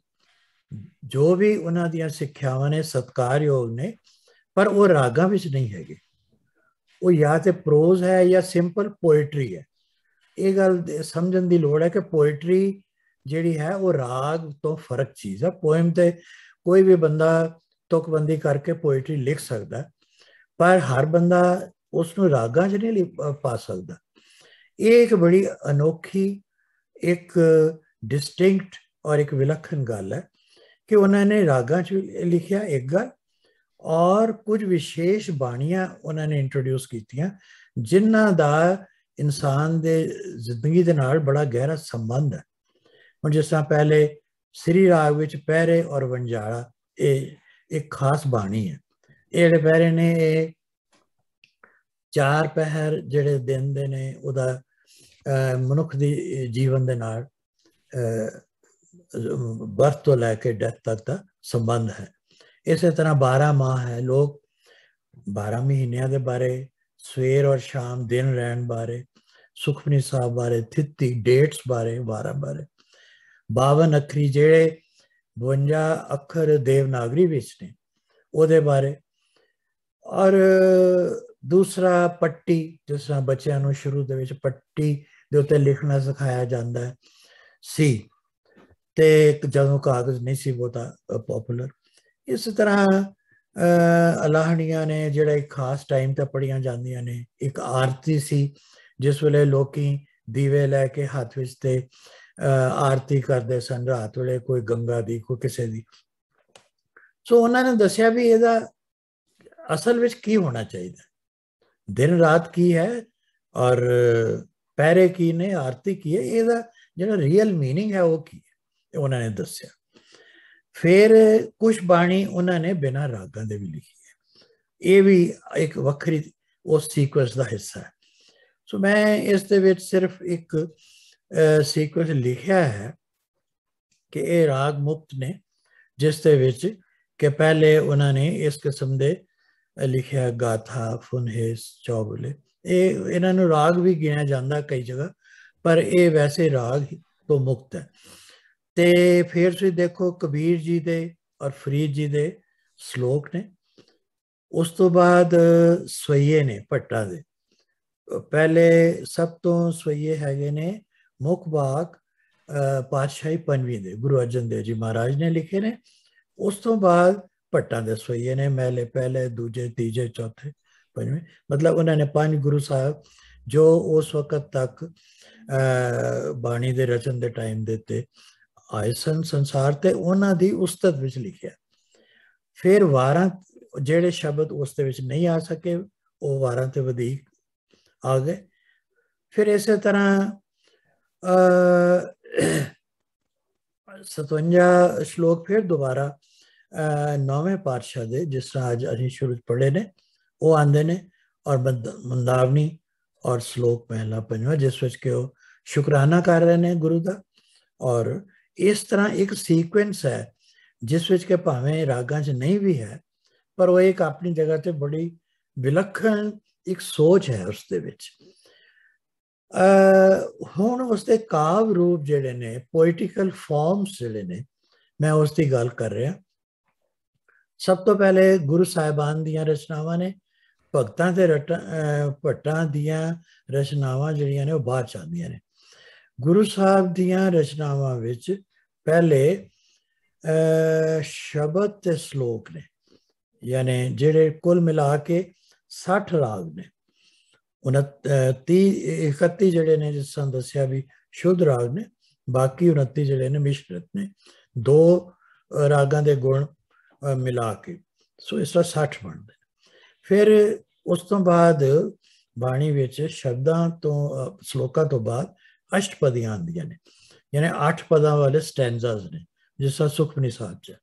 ਜੋ ਵੀ ਉਹਨਾਂ ਦੀਆਂ ਸਿੱਖਿਆਵਾਂ ਨੇ ਸਤਿਕਾਰਯੋਗ ਨੇ, ਪਰ ਉਹ ਰਾਗਾਂ ਵਿੱਚ ਨਹੀਂ ਹੈਗੇ। ਉਹ ਜਾਂ ਤੇ ਪ੍ਰੋਜ਼ ਹੈ ਜਾਂ ਸਿੰਪਲ ਪੋਇਟਰੀ ਹੈ। ਇਹ ਗੱਲ ਸਮਝਣ ਦੀ ਲੋੜ ਹੈ ਕਿ ਪੋਇਟਰੀ ਜਿਹੜੀ ਹੈ ਉਹ ਰਾਗ ਤੋਂ ਫਰਕ ਚੀਜ਼ ਹੈ। ਪੋਇਮ ਤੇ ਕੋਈ ਵੀ ਬੰਦਾ ਤੁਕਬੰਦੀ ਕਰਕੇ ਪੋਇਟਰੀ ਲਿਖ ਸਕਦਾ, ਪਰ ਹਰ ਬੰਦਾ ਉਸ ਨੂੰ ਰਾਗਾਂ 'ਚ ਨਹੀਂ ਪਾ ਸਕਦਾ। ਇਹ ਇੱਕ ਬੜੀ ਅਨੋਖੀ, ਇੱਕ ਡਿਸਟਿੰਕਟ ਔਰ ਇੱਕ ਵਿਲੱਖਣ ਗੱਲ ਹੈ ਕਿ ਉਹਨਾਂ ਨੇ ਰਾਗਾਂ 'ਚ ਲਿਖਿਆ ਇੱਕ ਗੱਲ, ਔਰ ਕੁਝ ਵਿਸ਼ੇਸ਼ ਬਾਣੀਆਂ ਉਹਨਾਂ ਨੇ ਇੰਟਰੋਡਿਊਸ ਕੀਤੀਆਂ ਜਿਨ੍ਹਾਂ ਦਾ ਇਨਸਾਨ ਦੇ ਜ਼ਿੰਦਗੀ ਦੇ ਨਾਲ ਬੜਾ ਗਹਿਰਾ ਸੰਬੰਧ ਹੈ। ਹੁਣ ਜਿਸ ਤਰ੍ਹਾਂ ਪਹਿਲੇ ਸ੍ਰੀ ਰਾਗ ਵਿੱਚ ਪਹਿਰੇ ਔਰ ਵੰਜਾਲਾ, ਇਹ ਇੱਕ ਖਾਸ ਬਾਣੀ ਹੈ। ਇਹ ਜਿਹੜੇ ਪਹਿਰੇ ਨੇ ਇਹ 4 ਪਹਿਰ ਜਿਹੜੇ ਦਿਨ ਦੇ ਨੇ ਉਹਦਾ ਮਨੁੱਖ ਦੀ ਜੀਵਨ ਦੇ ਨਾਲ ਬਰਥ ਤੋਂ ਲੈ ਕੇ ਡੈਥ ਤੱਕ ਦਾ ਸੰਬੰਧ ਹੈ। ਇਸੇ ਤਰ੍ਹਾਂ 12 ਮਾਹ ਹੈ, ਲੋਕ 12 ਮਹੀਨਿਆਂ ਦੇ ਬਾਰੇ, ਸਵੇਰ ਔਰ ਸ਼ਾਮ, ਦਿਨ ਰਹਿਣ ਬਾਰੇ, ਸੁਖਮਨੀ ਸਾਹਿਬ ਬਾਰੇ, ਥਿੱਤੀ, ਡੇਟਸ ਬਾਰੇ, 12 ਬਾਰੇ, 52 ਅੱਖਰੀ ਜਿਹੜੇ 52 ਅੱਖਰ ਦੇਵਨਾਗਰੀ ਵਿੱਚ ਨੇ ਉਹਦੇ ਬਾਰੇ। ਔਰ ਦੂਸਰਾ ਪੱਟੀ, ਜਿਸ ਤਰ੍ਹਾਂ ਬੱਚਿਆਂ ਨੂੰ ਸ਼ੁਰੂ ਦੇ ਵਿੱਚ ਪੱਟੀ ਦੇ ਉੱਤੇ ਲਿਖਣਾ ਸਿਖਾਇਆ ਜਾਂਦਾ ਸੀ ਤੇ ਜਦੋਂ ਕਾਗਜ਼ ਨਹੀਂ ਸੀ ਬਹੁਤਾ ਪੋਪੂਲਰ। ਇਸ ਤਰ੍ਹਾਂ ਅਲਾਹਣੀਆਂ ਨੇ ਜਿਹੜਾ ਇੱਕ ਖਾਸ ਟਾਈਮ ਤੇ ਪੜ੍ਹੀਆਂ ਜਾਂਦੀਆਂ ਨੇ। ਇੱਕ ਆਰਤੀ ਸੀ ਜਿਸ ਵੇਲੇ ਲੋਕੀ ਦੀਵੇ ਲੈ ਕੇ ਹੱਥ ਵਿੱਚ ਤੇ ਆਰਤੀ ਕਰਦੇ ਸਨ ਰਾਤ ਵੇਲੇ, ਕੋਈ ਗੰਗਾ ਦੀ, ਕੋਈ ਕਿਸੇ ਦੀ। ਸੋ ਉਹਨਾਂ ਨੇ ਦੱਸਿਆ ਵੀ ਇਹਦਾ ਅਸਲ ਵਿੱਚ ਕੀ ਹੋਣਾ ਚਾਹੀਦਾ, ਦਿਨ ਰਾਤ ਕੀ ਹੈ ਔਰ ਪਹਿਰੇ ਕੀ ਨੇ, ਆਰਤੀ ਕੀ ਹੈ, ਇਹਦਾ ਜਿਹੜਾ ਰੀਅਲ ਮੀਨਿੰਗ ਹੈ ਉਹ ਕੀ ਹੈ, ਉਹਨਾਂ ਨੇ ਦੱਸਿਆ। ਫਿਰ ਕੁਛ ਬਾਣੀ ਉਹਨਾਂ ਨੇ ਬਿਨਾਂ ਰਾਗਾਂ ਦੇ ਵੀ ਲਿਖੀ ਹੈ। ਇਹ ਵੀ ਇੱਕ ਵੱਖਰੀ ਉਸ ਸੀਕੁਐਂਸ ਦਾ ਹਿੱਸਾ ਹੈ। ਸੋ ਮੈਂ ਇਸ ਦੇ ਵਿੱਚ ਸਿਰਫ ਇੱਕ ਸੀਕੁਐਂਸ ਲਿਖਿਆ ਹੈ ਕਿ ਇਹ ਰਾਗ ਮੁਕਤ ਨੇ, ਜਿਸ ਦੇ ਵਿੱਚ ਕਿ ਪਹਿਲੇ ਉਹਨਾਂ ਨੇ ਇਸ ਕਿਸਮ ਦੇ ਲਿਖਿਆ ਗਾਥਾ, ਫੁਨਹੇਸ, ਚੌਗੁਲੇ। ਇਹ ਇਹਨਾਂ ਨੂੰ ਰਾਗ ਵੀ ਗਿਣਿਆ ਜਾਂਦਾ ਕਈ ਜਗ੍ਹਾ, ਪਰ ਇਹ ਵੈਸੇ ਰਾਗ ਤੋਂ ਮੁਕਤ ਹੈ। ਤੇ ਫਿਰ ਤੁਸੀਂ ਦੇਖੋ ਕਬੀਰ ਜੀ ਦੇ ਔਰ ਫਰੀਦ ਜੀ ਦੇ ਸ਼ਲੋਕ ਨੇ। ਉਸ ਤੋਂ ਬਾਅਦ ਸਵਈਏ ਨੇ ਭੱਟਾਂ ਦੇ। ਪਹਿਲੇ ਸਭ ਤੋਂ ਸਵਈਏ ਹੈਗੇ ਨੇ ਮੁੱਖ ਬਾਗ ਪਾਤਸ਼ਾਹੀ ਪੰਜਵੀਂ ਦੇ, ਗੁਰੂ ਅਰਜਨ ਦੇਵ ਜੀ ਮਹਾਰਾਜ ਨੇ ਲਿਖੇ ਨੇ। ਉਸ ਤੋਂ ਬਾਅਦ ਭੱਟਾਂ ਦੇ ਸਵਈਏ ਨੇ, ਮਹਿਲੇ ਪਹਿਲੇ, ਦੂਜੇ, ਤੀਜੇ, ਚੌਥੇ, ਪੰਜਵੇਂ। ਮਤਲਬ ਉਹਨਾਂ ਨੇ 5 ਗੁਰੂ ਸਾਹਿਬ ਜੋ ਉਸ ਵਕਤ ਤੱਕ ਬਾਣੀ ਦੇ ਰਚਨ ਦੇ ਟਾਈਮ ਦੇ ਉੱਤੇ ਆਏ ਸਨ ਸੰਸਾਰ ਤੇ, ਉਹਨਾਂ ਦੀ ਉਸਤਤ ਵਿੱਚ ਲਿਖਿਆ। ਫਿਰ ਵਾਰਾਂ ਜਿਹੜੇ ਸ਼ਬਦ ਉਸ ਦੇ ਵਿੱਚ ਨਹੀਂ ਆ ਸਕੇ ਉਹ ਵਾਰਾਂ ਤੇ ਵਧੇਕ ਆ ਗਏ। ਫਿਰ ਇਸੇ ਤਰ੍ਹਾਂ 57 ਸ਼ਲੋਕ ਫਿਰ ਦੁਬਾਰਾ 9ਵੇਂ ਪਾਤਸ਼ਾਹ ਦੇ, ਜਿਸ ਤਰ੍ਹਾਂ ਅੱਜ ਅਸੀਂ ਸ਼ੁਰੂ ਪੜ੍ਹੇ ਨੇ, ਉਹ ਆਉਂਦੇ ਨੇ। ਔਰ ਮੰਦਾਵਨੀ ਔਰ ਸ਼ਲੋਕ ਪਹਿਲਾ 5ਵਾਂ, ਜਿਸ ਵਿੱਚ ਕਿ ਉਹ ਸ਼ੁਕਰਾਨਾ ਕਰ ਰਹੇ ਨੇ ਗੁਰੂ ਦਾ। ਔਰ ਇਸ ਤਰ੍ਹਾਂ ਇੱਕ ਸੀਕੁਐਂਸ ਹੈ ਜਿਸ ਵਿੱਚ ਕਿ ਭਾਵੇਂ ਰਾਗਾਂ 'ਚ ਨਹੀਂ ਵੀ ਹੈ, ਪਰ ਉਹ ਇੱਕ ਆਪਣੀ ਜਗ੍ਹਾ ਤੇ ਬੜੀ ਵਿਲੱਖਣ ਇੱਕ ਸੋਚ ਹੈ ਉਸ ਦੇ ਵਿੱਚ। ਹੁਣ ਉਸਦੇ ਕਾਵ ਰੂਪ ਜਿਹੜੇ ਨੇ, ਪੋਇਟੀਕਲ ਫਾਰਮਸ ਜਿਹੜੇ ਨੇ, ਮੈਂ ਉਸ ਦੀ ਗੱਲ ਕਰ ਰਿਹਾ। ਸਭ ਤੋਂ ਪਹਿਲੇ ਗੁਰੂ ਸਾਹਿਬਾਨ ਦੀਆਂ ਰਚਨਾਵਾਂ ਨੇ, ਭਗਤਾਂ ਤੇ ਭੱਟਾਂ ਦੀਆਂ ਰਚਨਾਵਾਂ ਜਿਹੜੀਆਂ ਨੇ ਉਹ ਬਾਅਦ ਚ ਆਉਂਦੀਆਂ ਨੇ। ਗੁਰੂ ਸਾਹਿਬ ਦੀਆਂ ਰਚਨਾਵਾਂ ਵਿੱਚ ਪਹਿਲੇ ਸ਼ਬਦ ਤੇ ਸ਼ਲੋਕ ਨੇ, ਯਾਨੀ ਜਿਹੜੇ ਕੁੱਲ ਮਿਲਾ ਕੇ 60 ਰਾਗ ਨੇ। 31 ਜਿਹੜੇ ਨੇ ਜਿਸ ਤਰ੍ਹਾਂ ਦੱਸਿਆ ਵੀ ਸ਼ੁੱਧ ਰਾਗ ਨੇ, ਬਾਕੀ 29 ਜਿਹੜੇ ਨੇ ਮਿਸ਼ਰਤ ਨੇ, 2 ਰਾਗਾਂ ਦੇ ਗੁਣ ਮਿਲਾ ਕੇ, ਸੋ ਇਸ ਤਰ੍ਹਾਂ 60 ਬਣਦੇ। ਫਿਰ ਉਸ ਤੋਂ ਬਾਅਦ ਬਾਣੀ ਵਿੱਚ ਸ਼ਬਦਾਂ ਤੋਂ ਸ਼ਲੋਕਾਂ ਤੋਂ ਬਾਅਦ ਅਸ਼ਟਪਦੀਆਂ ਆਉਂਦੀਆਂ ਨੇ, ਯਾਨੀ 8 ਪਦਾਂ ਵਾਲੇ ਸਟੈਂਜ਼ਾਸ ਨੇ, ਜਿਸ ਤਰ੍ਹਾਂ ਸੁਖਮਨੀ ਸਾਹਿਬ 'ਚ।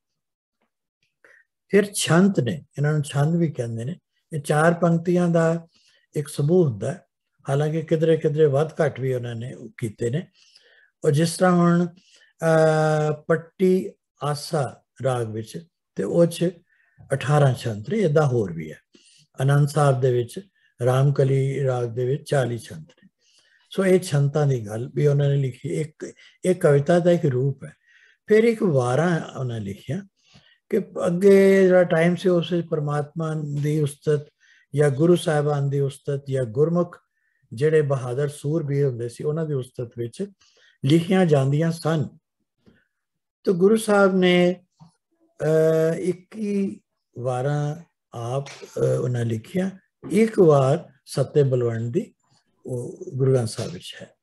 ਫਿਰ ਛੰਤ ਨੇ, ਇਹਨਾਂ ਨੂੰ ਛੰਦ ਵੀ ਕਹਿੰਦੇ ਨੇ। ਇਹ 4 ਪੰਕਤੀਆਂ ਦਾ ਇੱਕ ਸਮੂਹ ਹੁੰਦਾ ਹੈ, ਹਾਲਾਂਕਿ ਕਿਧਰੇ ਕਿਧਰੇ ਵੱਧ ਘੱਟ ਵੀ ਉਹਨਾਂ ਨੇ ਕੀਤੇ ਨੇ। ਔਰ ਜਿਸ ਤਰ੍ਹਾਂ ਹੁਣ ਪੱਟੀ ਆਸਾ ਰਾਗ ਵਿੱਚ ਤੇ ਉਹ 'ਚ 18 ਛੰਤ ਨੇ, ਇੱਦਾਂ ਹੋਰ ਵੀ ਹੈ। ਆਨੰਦ ਸਾਹਿਬ ਦੇ ਵਿੱਚ, ਰਾਮਕਲੀ ਰਾਗ ਦੇ ਵਿੱਚ 40 ਛੰਤ ਨੇ। ਸੋ ਇਹ ਛੰਤਾਂ ਦੀ ਗੱਲ ਵੀ ਉਹਨਾਂ ਨੇ ਲਿਖੀ। ਇੱਕ ਕਵਿਤਾ ਦਾ ਇੱਕ ਰੂਪ ਹੈ। ਫਿਰ ਇੱਕ ਵਾਰਾਂ ਉਹਨਾਂ ਲਿਖਿਆ ਕਿ ਅੱਗੇ ਜਿਹੜਾ ਟਾਈਮ ਸੀ ਉਸ ਵਿੱਚ ਪਰਮਾਤਮਾ ਦੀ ਉਸਤਤ ਜਾਂ ਗੁਰੂ ਸਾਹਿਬਾਨ ਦੀ ਉਸਤਤ ਜਾਂ ਗੁਰਮੁਖ ਜਿਹੜੇ ਬਹਾਦਰ ਸੂਰਬੀਰ ਹੁੰਦੇ ਸੀ ਉਹਨਾਂ ਦੀ ਉਸਤਤ ਵਿੱਚ ਲਿਖੀਆਂ ਜਾਂਦੀਆਂ ਸਨ। ਤਾਂ ਗੁਰੂ ਸਾਹਿਬ ਨੇ 21 ਵਾਰਾਂ ਆਪ ਉਹਨਾਂ ਲਿਖਿਆ। ਇੱਕ ਵਾਰ ਸੱਤੇ ਬਲਵੰਡ ਦੀ ਉਹ ਗੁਰੂ ਗ੍ਰੰਥ ਸਾਹਿਬ ਵਿੱਚ ਹੈ।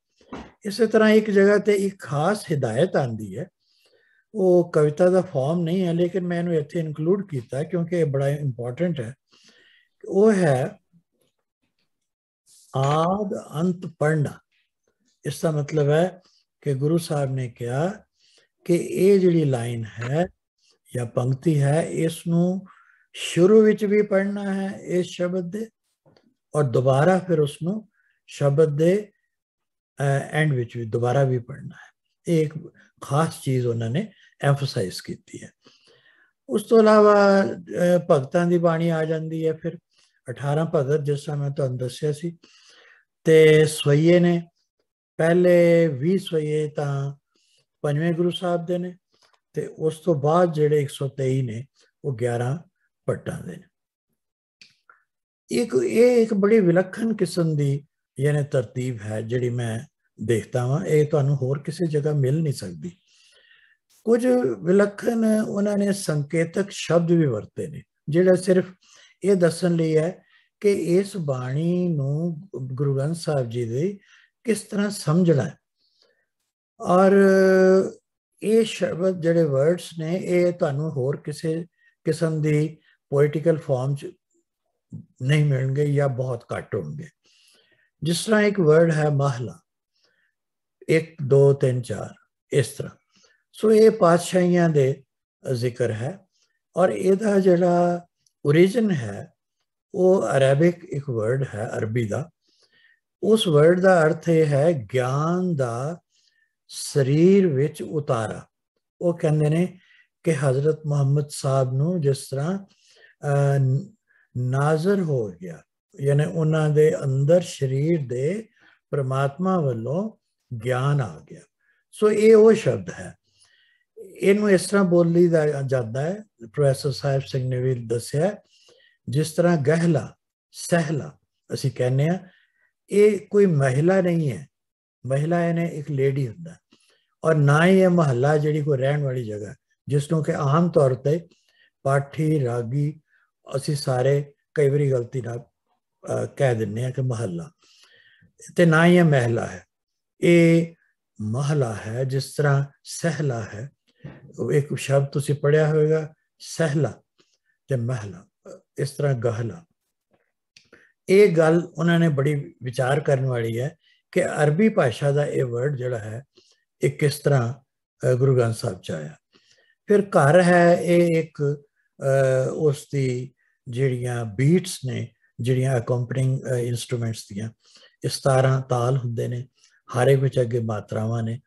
ਇਸੇ ਤਰ੍ਹਾਂ ਇੱਕ ਜਗ੍ਹਾ ਤੇ ਇੱਕ ਖਾਸ ਹਿਦਾਇਤ ਆਉਂਦੀ ਹੈ, ਉਹ ਕਵਿਤਾ ਦਾ ਫਾਰਮ ਨਹੀਂ ਹੈ ਲੇਕਿਨ ਮੈਂ ਇਹਨੂੰ ਇੱਥੇ ਇਨਕਲੂਡ ਕੀਤਾ ਕਿਉਂਕਿ ਇਹ ਬੜਾ ਇੰਪੋਰਟੈਂਟ ਹੈ। ਉਹ ਹੈ ਆਦ ਅੰਤ ਪੜ੍ਹਨਾ। ਇਸ ਦਾ ਮਤਲਬ ਹੈ ਕਿ ਗੁਰੂ ਸਾਹਿਬ ਨੇ ਕਿਹਾ ਕਿ ਇਹ ਜਿਹੜੀ ਲਾਈਨ ਹੈ ਜਾਂ ਪੰਕਤੀ ਹੈ, ਇਸ ਨੂੰ ਸ਼ੁਰੂ ਵਿੱਚ ਵੀ ਪੜ੍ਹਨਾ ਹੈ ਇਸ ਸ਼ਬਦ ਦੇ, ਔਰ ਦੁਬਾਰਾ ਫਿਰ ਉਸ ਨੂੰ ਸ਼ਬਦ ਦੇ ਐਂਡ ਵਿੱਚ ਵੀ ਦੁਬਾਰਾ ਵੀ ਪੜ੍ਹਨਾ ਹੈ। ਇਹ ਇੱਕ ਖਾਸ ਚੀਜ਼ ਉਹਨਾਂ ਨੇ ਐਮਫਸਾਈਜ਼ ਕੀਤੀ ਹੈ। ਉਸ ਤੋਂ ਇਲਾਵਾ ਭਗਤਾਂ ਦੀ ਬਾਣੀ ਆ ਜਾਂਦੀ ਹੈ। ਫਿਰ 18 ਭਗਤ ਜਿਸ ਤਰ੍ਹਾਂ ਮੈਂ ਤੁਹਾਨੂੰ ਦੱਸਿਆ ਸੀ, ਤੇ ਸਵਈਏ ਨੇ। ਪਹਿਲੇ 20 ਸਵਈਏ ਤਾਂ 5ਵੇਂ ਗੁਰੂ ਸਾਹਿਬ ਦੇ ਨੇ, ਤੇ ਉਸ ਤੋਂ ਬਾਅਦ ਜਿਹੜੇ 123 ਨੇ ਉਹ 11 ਭੱਟਾਂ ਦੇ ਨੇ। ਇਹ ਇੱਕ ਬੜੀ ਵਿਲੱਖਣ ਕਿਸਮ ਦੀ ਯਾਨੀ ਤਰਤੀਬ ਹੈ ਜਿਹੜੀ ਮੈਂ ਦੇਖਦਾ ਹਾਂ, ਇਹ ਤੁਹਾਨੂੰ ਹੋਰ ਕਿਸੇ ਜਗ੍ਹਾ ਮਿਲ ਨਹੀਂ ਸਕਦੀ। ਕੁਝ ਵਿਲੱਖਣ ਉਹਨਾਂ ਨੇ ਸੰਕੇਤਕ ਸ਼ਬਦ ਵੀ ਵਰਤੇ ਨੇ, ਜਿਹੜਾ ਸਿਰਫ ਇਹ ਦੱਸਣ ਲਈ ਹੈ ਕਿ ਇਸ ਬਾਣੀ ਨੂੰ ਗੁਰੂ ਗ੍ਰੰਥ ਸਾਹਿਬ ਜੀ ਦੇ ਕਿਸ ਤਰ੍ਹਾਂ ਸਮਝਣਾ ਹੈ। ਔਰ ਇਹ ਸ਼ਬਦ ਜਿਹੜੇ ਵਰਡਸ ਨੇ ਇਹ ਤੁਹਾਨੂੰ ਹੋਰ ਕਿਸੇ ਕਿਸਮ ਦੀ ਪੋਇਟੀਕਲ ਫਾਰਮ 'ਚ ਨਹੀਂ ਮਿਲਣਗੇ ਜਾਂ ਬਹੁਤ ਘੱਟ ਹੋਣਗੇ। ਜਿਸ ਤਰ੍ਹਾਂ ਇੱਕ ਵਰਡ ਹੈ ਮਹਲਾ, 1 2 3 4 ਇਸ ਤਰ੍ਹਾਂ। ਸੋ ਇਹ ਪਾਤਸ਼ਾਹੀਆਂ ਦੇ ਜ਼ਿਕਰ ਹੈ, ਔਰ ਇਹਦਾ ਜਿਹੜਾ ਓਰੀਜਨ ਹੈ ਉਹ ਅਰੈਬਿਕ ਇੱਕ ਵਰਡ ਹੈ ਅਰਬੀ ਦਾ। ਉਸ ਵਰਡ ਦਾ ਅਰਥ ਇਹ ਹੈ ਗਿਆਨ ਦਾ ਸਰੀਰ ਵਿੱਚ ਉਤਾਰਾ। ਉਹ ਕਹਿੰਦੇ ਨੇ ਕਿ ਹਜ਼ਰਤ ਮੁਹੰਮਦ ਸਾਹਿਬ ਨੂੰ ਜਿਸ ਤਰ੍ਹਾਂ ਨਾਜ਼ਰ ਹੋ ਗਿਆ, ਯਾਨੀ ਉਹਨਾਂ ਦੇ ਅੰਦਰ ਸਰੀਰ ਦੇ ਪਰਮਾਤਮਾ ਵੱਲੋਂ ਗਿਆਨ ਆ ਗਿਆ। ਸੋ ਇਹ ਉਹ ਸ਼ਬਦ ਹੈ। ਇਹਨੂੰ ਇਸ ਤਰ੍ਹਾਂ ਬੋਲੀ ਦਾ ਜਾਂਦਾ ਹੈ, ਪ੍ਰੋਫੈਸਰ ਸਾਹਿਬ ਸਿੰਘ ਨੇ ਵੀ ਦੱਸਿਆ, ਜਿਸ ਤਰ੍ਹਾਂ ਗਹਿਲਾ ਸਹਿਲਾ ਅਸੀਂ ਕਹਿੰਦੇ ਹਾਂ, ਇਹ ਕੋਈ ਮਹਿਲਾ ਨਹੀਂ ਹੈ। ਮਹਿਲਾ ਇਹਨੇ ਇੱਕ ਲੇਡੀ ਹੁੰਦਾ, ਔਰ ਨਾ ਹੀ ਇਹ ਮਹੱਲਾ ਜਿਹੜੀ ਕੋਈ ਰਹਿਣ ਵਾਲੀ ਜਗ੍ਹਾ ਜਿਸ ਨੂੰ ਕਿ ਆਮ ਤੌਰ ਤੇ ਪਾਠੀ ਰਾਗੀ ਅਸੀਂ ਸਾਰੇ ਕਈ ਵਾਰੀ ਗਲਤੀ ਨਾਲ ਕਹਿ ਦਿੰਦੇ ਹਾਂ ਕਿ ਮਹੱਲਾ, ਤੇ ਨਾ ਹੀ ਇਹ ਮਹਿਲਾ ਹੈ। ਇਹ ਮਹਲਾ ਹੈ, ਜਿਸ ਤਰ੍ਹਾਂ ਸਹਿਲਾ ਹੈ। ਇੱਕ ਸ਼ਬਦ ਤੁਸੀਂ ਪੜ੍ਹਿਆ ਹੋਵੇਗਾ ਸਹਿਲਾ ਤੇ ਮਹਿਲਾ, ਇਸ ਤਰ੍ਹਾਂ ਗਹਿਲਾ। ਇਹ ਗੱਲ ਉਹਨਾਂ ਨੇ ਬੜੀ ਵਿਚਾਰ ਕਰਨ ਵਾਲੀ ਹੈ ਕਿ ਅਰਬੀ ਭਾਸ਼ਾ ਦਾ ਇਹ ਵਰਡ ਜਿਹੜਾ ਹੈ ਇਹ ਕਿਸ ਤਰ੍ਹਾਂ ਗੁਰੂ ਗ੍ਰੰਥ ਸਾਹਿਬ 'ਚ ਆਇਆ। ਫਿਰ ਘਰ ਹੈ, ਇਹ ਇੱਕ ਉਸ ਦੀ ਜਿਹੜੀਆਂ ਬੀਟਸ ਨੇ, ਜਿਹੜੀਆਂ ਅਕੰਪਨਿੰਗ ਇੰਸਟਰੂਮੈਂਟਸ ਦੀਆਂ, ਇਹ 17 ਤਾਲ ਹੁੰਦੇ ਨੇ, ਹਰ ਇੱਕ ਵਿੱਚ ਅੱਗੇ ਮਾਤਰਾਵਾਂ ਨੇ,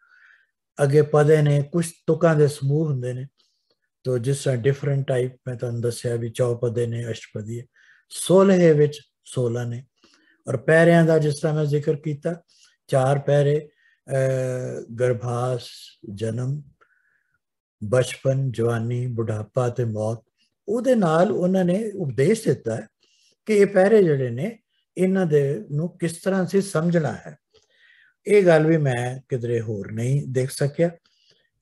ਅੱਗੇ ਪਦੇ ਨੇ, ਕੁਛ ਤੁਕਾਂ ਦੇ ਸਮੂਹ ਹੁੰਦੇ ਨੇ। ਤੋ ਜਿਸ ਤਰ੍ਹਾਂ ਡਿਫਰੈਂਟ ਟਾਈਪ ਮੈਂ ਤੁਹਾਨੂੰ ਦੱਸਿਆ ਵੀ ਚੌਪਦੇ ਨੇ, ਅਸ਼ਟਪਦੀ ਹੈ। 16 ਵਿੱਚ 16 ਨੇ। ਔਰ ਪੈਰਿਆਂ ਦਾ ਜਿਸ ਤਰ੍ਹਾਂ ਮੈਂ ਜ਼ਿਕਰ ਕੀਤਾ, 4 ਪੈਰੇ, ਗਰਭਾਸ, ਜਨਮ, ਬਚਪਨ, ਜਵਾਨੀ, ਬੁਢਾਪਾ ਤੇ ਮੌਤ। ਉਹਦੇ ਨਾਲ ਉਹਨਾਂ ਨੇ ਉਪਦੇਸ਼ ਦਿੱਤਾ ਹੈ कि ये पैरे जड़े ने इन्हां दे नूं किस तरह से समझना है। ये गल भी मैं किधरे होर नहीं देख सकिया।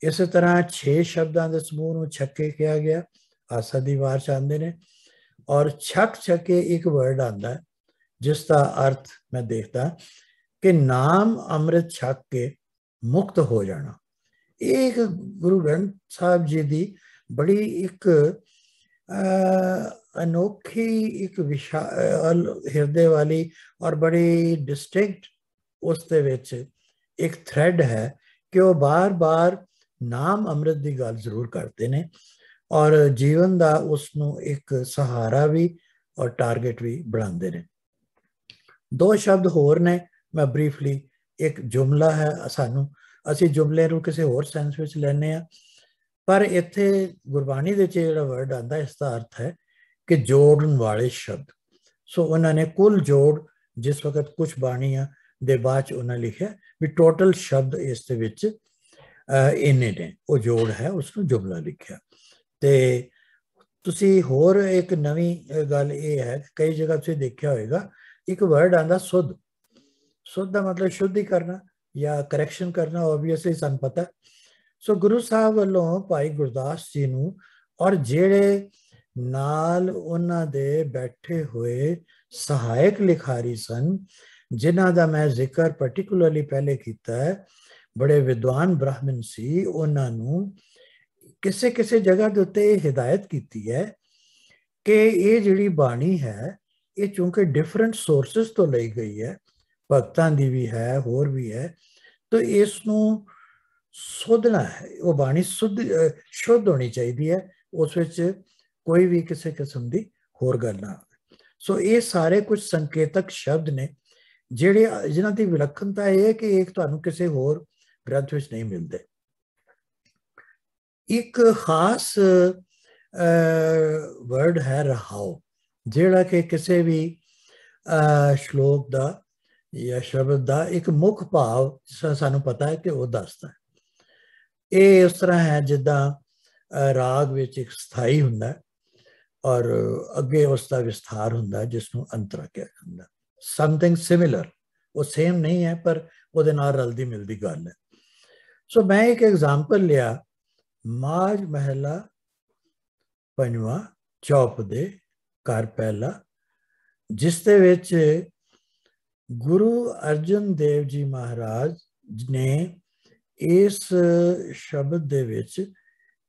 इस तरह 6 शब्दों के समूह नूं छक्के कहा गया, आसा दी वार च आंदे ने। और छक छके एक वर्ड आता है जिसका अर्थ मैं देखता कि नाम अमृत छक के मुक्त हो जाना। एक गुरु ग्रंथ साहब जी की बड़ी एक अनोखी, एक विशाल हृदय वाली और बड़ी डिस्टिंक्ट उस दे विच एक थ्रेड है कि वो बार बार नाम अमृत की गल जरूर करते हैं और जीवन का उसनों एक सहारा भी और टारगेट भी बनाते हैं। 2 शब्द होर ने, मैं ब्रीफली, एक जुमला है, सानू असी जुमले नूं किसी होर सेंस विच लैने आ, पर इत्थे गुरबाणी दे जिहड़ा वर्ड आंदा इसका अर्थ है कि जोड़न वाले शब्द। सो उन्होंने कुल जोड़ जिस वक्त कुछ बाणियां दे बाद उन्हें लिखा भी टोटल शब्द इस दे विच इन्ने ने, वो जोड़ है, उसनूं जुमला लिखा। ते तुसी होर एक नवी गल ये है, कई जगह तुसीं देखिया होएगा एक वर्ड आंदा सुध। सुध का मतलब शुद्धि करना या करैक्शन करना, ओबवियसली सानूं पता है। सो गुरु साहब वालों भाई गुरदास जी नूं और जेड़े नाल उन्हां दे बैठे हुए सहायक लिखारी सन, जिन्हां दा मैं जिक्र पर्टिकुलरली पहले किया है, बड़े विद्वान ब्राह्मण सी, उन्हां नूं किसी किसी जगह के उत्ते हिदायत की है कि ये जिहड़ी बाणी है ये चूंकि डिफरेंट सोर्सेस तो ली गई है, भगतां दी भी है, होर भी है, तो इसनूं सोधना है, वो बाणी शुद्ध होनी चाहिए है, उस विच कोई भी किसी किस्म की होर गल ना आवे। सो ये सारे कुछ संकेतक शब्द ने जिहड़े जिन्हां दी विलक्षणता ये है कि एक तुहानूं किसी होर ग्रंथ विच नहीं मिलते। एक खास वर्ड है रहाओ, जिहड़ा कि किसी भी श्लोक का या शब्द का एक मुख भाव सानूं पता है कि वो दसदा है। ये उस तरह है जिदा राग विच एक स्थाई हुंदा है और अगे उसका विस्तार हुंदा है जिसनों अंतरा कहा जाता है। समथिंग सिमिलर, वो सेम नहीं है पर उहदे नाल रलदी मिलदी गल है। सो मैं एक एग्जाम्पल लिया, माज महला पंजवां चौप दे घर पहला, जिस दे विच गुरु अर्जन देव जी महाराज ने इस शब्द दे विच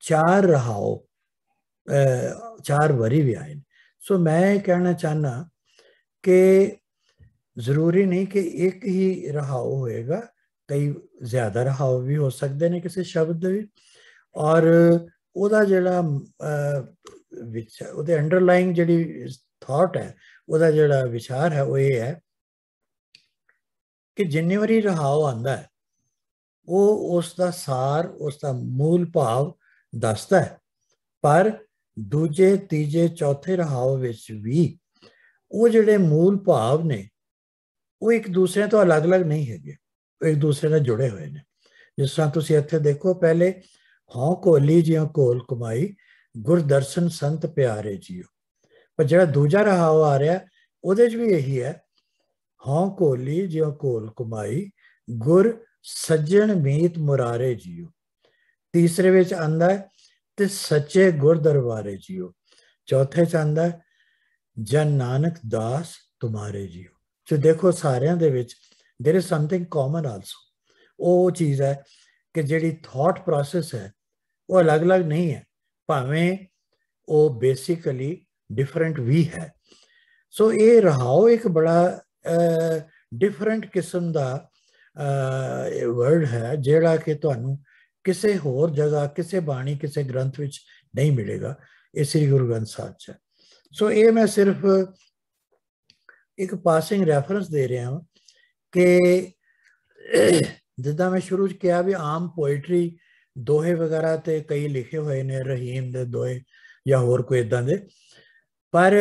4 रहाओ 4 वरी भी आए। सो मैं कहना चाहना कि जरूरी नहीं कि एक ही रहाओ होएगा, कई ज्यादा रहाओ भी हो सकते हैं किसी शब्द भी। और ਉਹਦਾ ਜਿਹੜਾ ਵਿੱਚ ਉਹਦੇ ਅੰਡਰਲਾਈਂਗ ਜਿਹੜੀ ਥਾਟ ਹੈ, ਉਹਦਾ ਜਿਹੜਾ ਵਿਚਾਰ ਹੈ ਉਹ ਇਹ ਹੈ ਕਿ ਜਿੰਨੀ ਵਾਰੀ ਰਹਾਉ ਆਉਂਦਾ ਹੈ ਉਹ ਉਸ ਦਾ ਸਾਰ, ਉਸ ਦਾ ਮੂਲ ਭਾਵ ਦੱਸਦਾ ਹੈ, ਪਰ ਦੂਜੇ ਤੀਜੇ ਚੌਥੇ ਰਹਾਉ ਵਿੱਚ ਵੀ ਉਹ ਜਿਹੜੇ ਮੂਲ ਭਾਵ ਨੇ ਉਹ ਇੱਕ ਦੂਸਰੇ ਤੋਂ ਅਲੱਗ-ਅਲੱਗ ਨਹੀਂ ਹੈਗੇ, ਉਹ ਇੱਕ ਦੂਸਰੇ ਨਾਲ ਜੁੜੇ ਹੋਏ ਨੇ। ਜਿਸ ਤਰ੍ਹਾਂ ਤੁਸੀਂ ਇੱਥੇ ਦੇਖੋ, ਪਹਿਲੇ हाँ कोली जियो कोल कमाई गुरदर्शन संत प्यारे जियो, पर जो दूजा रहाव आ रहा उहदे च भी यही है, हाँ कोली जियो कोल कमाई गुर सज्जन मीत मुरारे जियो। तीसरे विच आंदा है ते सच्चे गुर दरबारे जियो। चौथे च आंदा है जन नानक दास तुम्हारे जियो। तो देखो सारियां दे विच there is something common also. वो चीज़ है कि जिहड़ी थॉट प्रोसेस है वो अलग अलग नहीं है, भावें वो बेसिकली डिफरेंट भी है। सो ये रहाओ एक बड़ा डिफरेंट किस्म का वर्ड है जिहड़ा कि तुहानूं किसी होर जगह, किसी बाणी, किसी ग्रंथ विच नहीं मिलेगा, ये श्री गुरु ग्रंथ साहिब च है। सो ये मैं सिर्फ एक पासिंग रेफरेंस दे रहा हूँ कि जिदा मैं शुरू किया भी आम पोइट्री दोहे वगैरह तो कई लिखे हुए ने, रहीम दे दोहे या होर कोई इदां दे, पर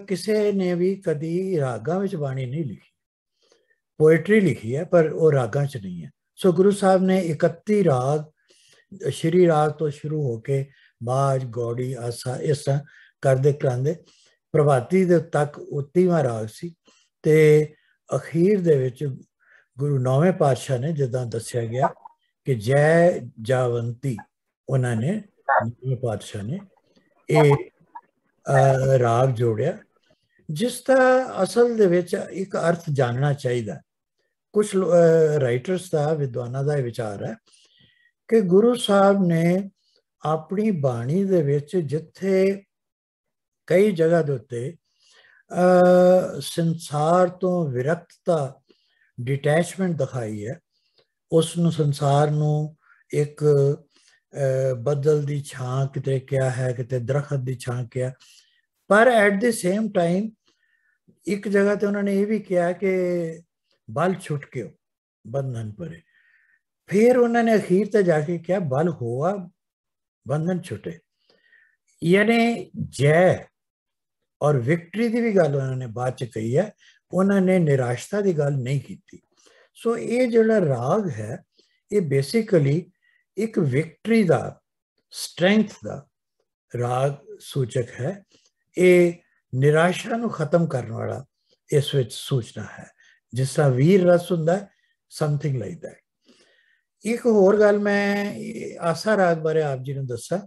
किसी ने भी कभी रागां विच बाणी नहीं लिखी, पोइट्री लिखी है पर वो रागां च नहीं है। सो गुरु साहब ने 31 राग, श्री राग तो शुरू होके बाज, गौड़ी, आसा, इस तरह करते करांदे ਪ੍ਰਭਾਤੀ ਦੇ ਤੱਕ ਉਹ 30ਵਾਂ ਰਾਗ ਸੀ ਤੇ ਅਖੀਰ ਦੇ ਵਿੱਚ ਗੁਰੂ ਨੌਵੇਂ ਪਾਤਸ਼ਾਹ ਨੇ ਜਿੱਦਾਂ ਦੱਸਿਆ ਗਿਆ ਕਿ ਜੈ ਜਾਵੰਤੀ ਉਹਨਾਂ ਨੇ ਨੌਵੇਂ ਪਾਤਸ਼ਾਹ ਨੇ ਇਹ ਰਾਗ ਜੋੜਿਆ, ਜਿਸ ਦਾ ਅਸਲ ਦੇ ਵਿੱਚ ਇੱਕ ਅਰਥ ਜਾਣਨਾ ਚਾਹੀਦਾ। ਕੁਝ ਰਾਈਟਰਸ ਦਾ, ਵਿਦਵਾਨਾਂ ਦਾ ਇਹ ਵਿਚਾਰ ਹੈ ਕਿ ਗੁਰੂ ਸਾਹਿਬ ਨੇ ਆਪਣੀ ਬਾਣੀ ਦੇ ਵਿੱਚ ਜਿੱਥੇ ਕਈ ਜਗ੍ਹਾ ਦੇ ਉੱਤੇ ਸੰਸਾਰ ਤੋਂ ਵਿਰਕਤਤਾ, ਡਿਟੈਚਮੈਂਟ ਦਿਖਾਈ ਹੈ, ਉਸ ਨੂੰ ਸੰਸਾਰ ਨੂੰ ਇੱਕ ਬੱਦਲ ਦੀ ਛਾਂ ਕਿਤੇ ਕਿਹਾ ਹੈ, ਕਿਤੇ ਦਰਖਤ ਦੀ ਛਾਂ ਕਿਹਾ, ਪਰ ਐਟ ਦੇ ਸੇਮ ਟਾਈਮ ਇੱਕ ਜਗ੍ਹਾ ਤੇ ਉਹਨਾਂ ਨੇ ਇਹ ਵੀ ਕਿਹਾ ਕਿ ਬਲ ਛੁੱਟ ਕੇ ਬੰਧਨ ਪਰੇ। ਫਿਰ ਉਹਨਾਂ ਨੇ ਅਖੀਰ ਤੇ ਜਾ ਕੇ ਕਿਹਾ ਬਲ ਹੋਆ ਬੰਧਨ ਛੁੱਟੇ। ਯਾਨੀ ਜੈ ਔਰ ਵਿਕਟਰੀ ਦੀ ਵੀ ਗੱਲ ਉਹਨਾਂ ਨੇ ਬਾਅਦ ਚ ਕਹੀ ਹੈ, ਉਹਨਾਂ ਨੇ ਨਿਰਾਸ਼ਤਾ ਦੀ ਗੱਲ ਨਹੀਂ ਕੀਤੀ। ਸੋ ਇਹ ਜਿਹੜਾ ਰਾਗ ਹੈ ਇਹ ਬੇਸਿਕਲੀ ਇੱਕ ਵਿਕਟਰੀ ਦਾ, ਸਟਰੈਂਥ ਦਾ ਰਾਗ ਸੂਚਕ ਹੈ। ਇਹ ਨਿਰਾਸ਼ਾ ਨੂੰ ਖਤਮ ਕਰਨ ਵਾਲਾ ਇਸ ਵਿੱਚ ਸੂਚਨਾ ਹੈ, ਜਿਸ ਤਰ੍ਹਾਂ ਵੀਰ ਰਸ ਹੁੰਦਾ, ਸਮਥਿੰਗ ਲਾਈਕ ਦੈਟ। ਇੱਕ ਹੋਰ ਗੱਲ ਮੈਂ ਆਸਾ ਰਾਗ ਬਾਰੇ ਆਪ ਜੀ ਨੂੰ ਦੱਸਾਂ।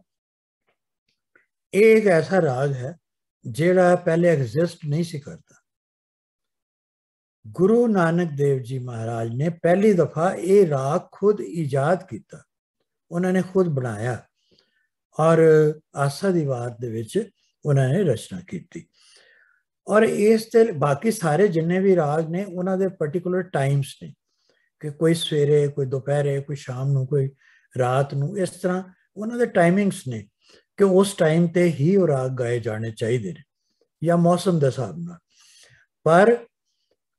ਇਹ ਇੱਕ ਐਸਾ ਰਾਗ ਹੈ ਜਿਹੜਾ ਪਹਿਲੇ ਐਗਜ਼ਿਸਟ ਨਹੀਂ ਸੀ ਕਰਦਾ। ਗੁਰੂ ਨਾਨਕ ਦੇਵ ਜੀ ਮਹਾਰਾਜ ਨੇ ਪਹਿਲੀ ਦਫਾ ਇਹ ਰਾਗ ਖੁਦ ਇਜਾਦ ਕੀਤਾ, ਉਹਨਾਂ ਨੇ ਖੁਦ ਬਣਾਇਆ ਔਰ ਆਸਾ ਦੀ ਬਾਤ ਦੇ ਵਿੱਚ ਉਹਨਾਂ ਨੇ ਰਚਨਾ ਕੀਤੀ। ਔਰ ਇਸ ਤੇ ਬਾਕੀ ਸਾਰੇ ਜਿੰਨੇ ਵੀ ਰਾਗ ਨੇ ਉਹਨਾਂ ਦੇ ਪਾਰਟਿਕੂਲਰ ਟਾਈਮਸ ਨੇ, ਕਿ ਕੋਈ ਸਵੇਰੇ, ਕੋਈ ਦੁਪਹਿਰੇ, ਕੋਈ ਸ਼ਾਮ ਨੂੰ, ਕੋਈ ਰਾਤ ਨੂੰ, ਇਸ ਤਰ੍ਹਾਂ ਉਹਨਾਂ ਦੇ ਟਾਈਮਿੰਗਸ ਨੇ ਕਿ ਉਸ ਟਾਈਮ ਤੇ ਹੀ ਉਹ ਰਾਗ ਗਾਏ ਜਾਣੇ ਚਾਹੀਦੇ ਨੇ ਜਾਂ ਮੌਸਮ ਦੇ ਹਿਸਾਬ ਨਾਲ। ਪਰ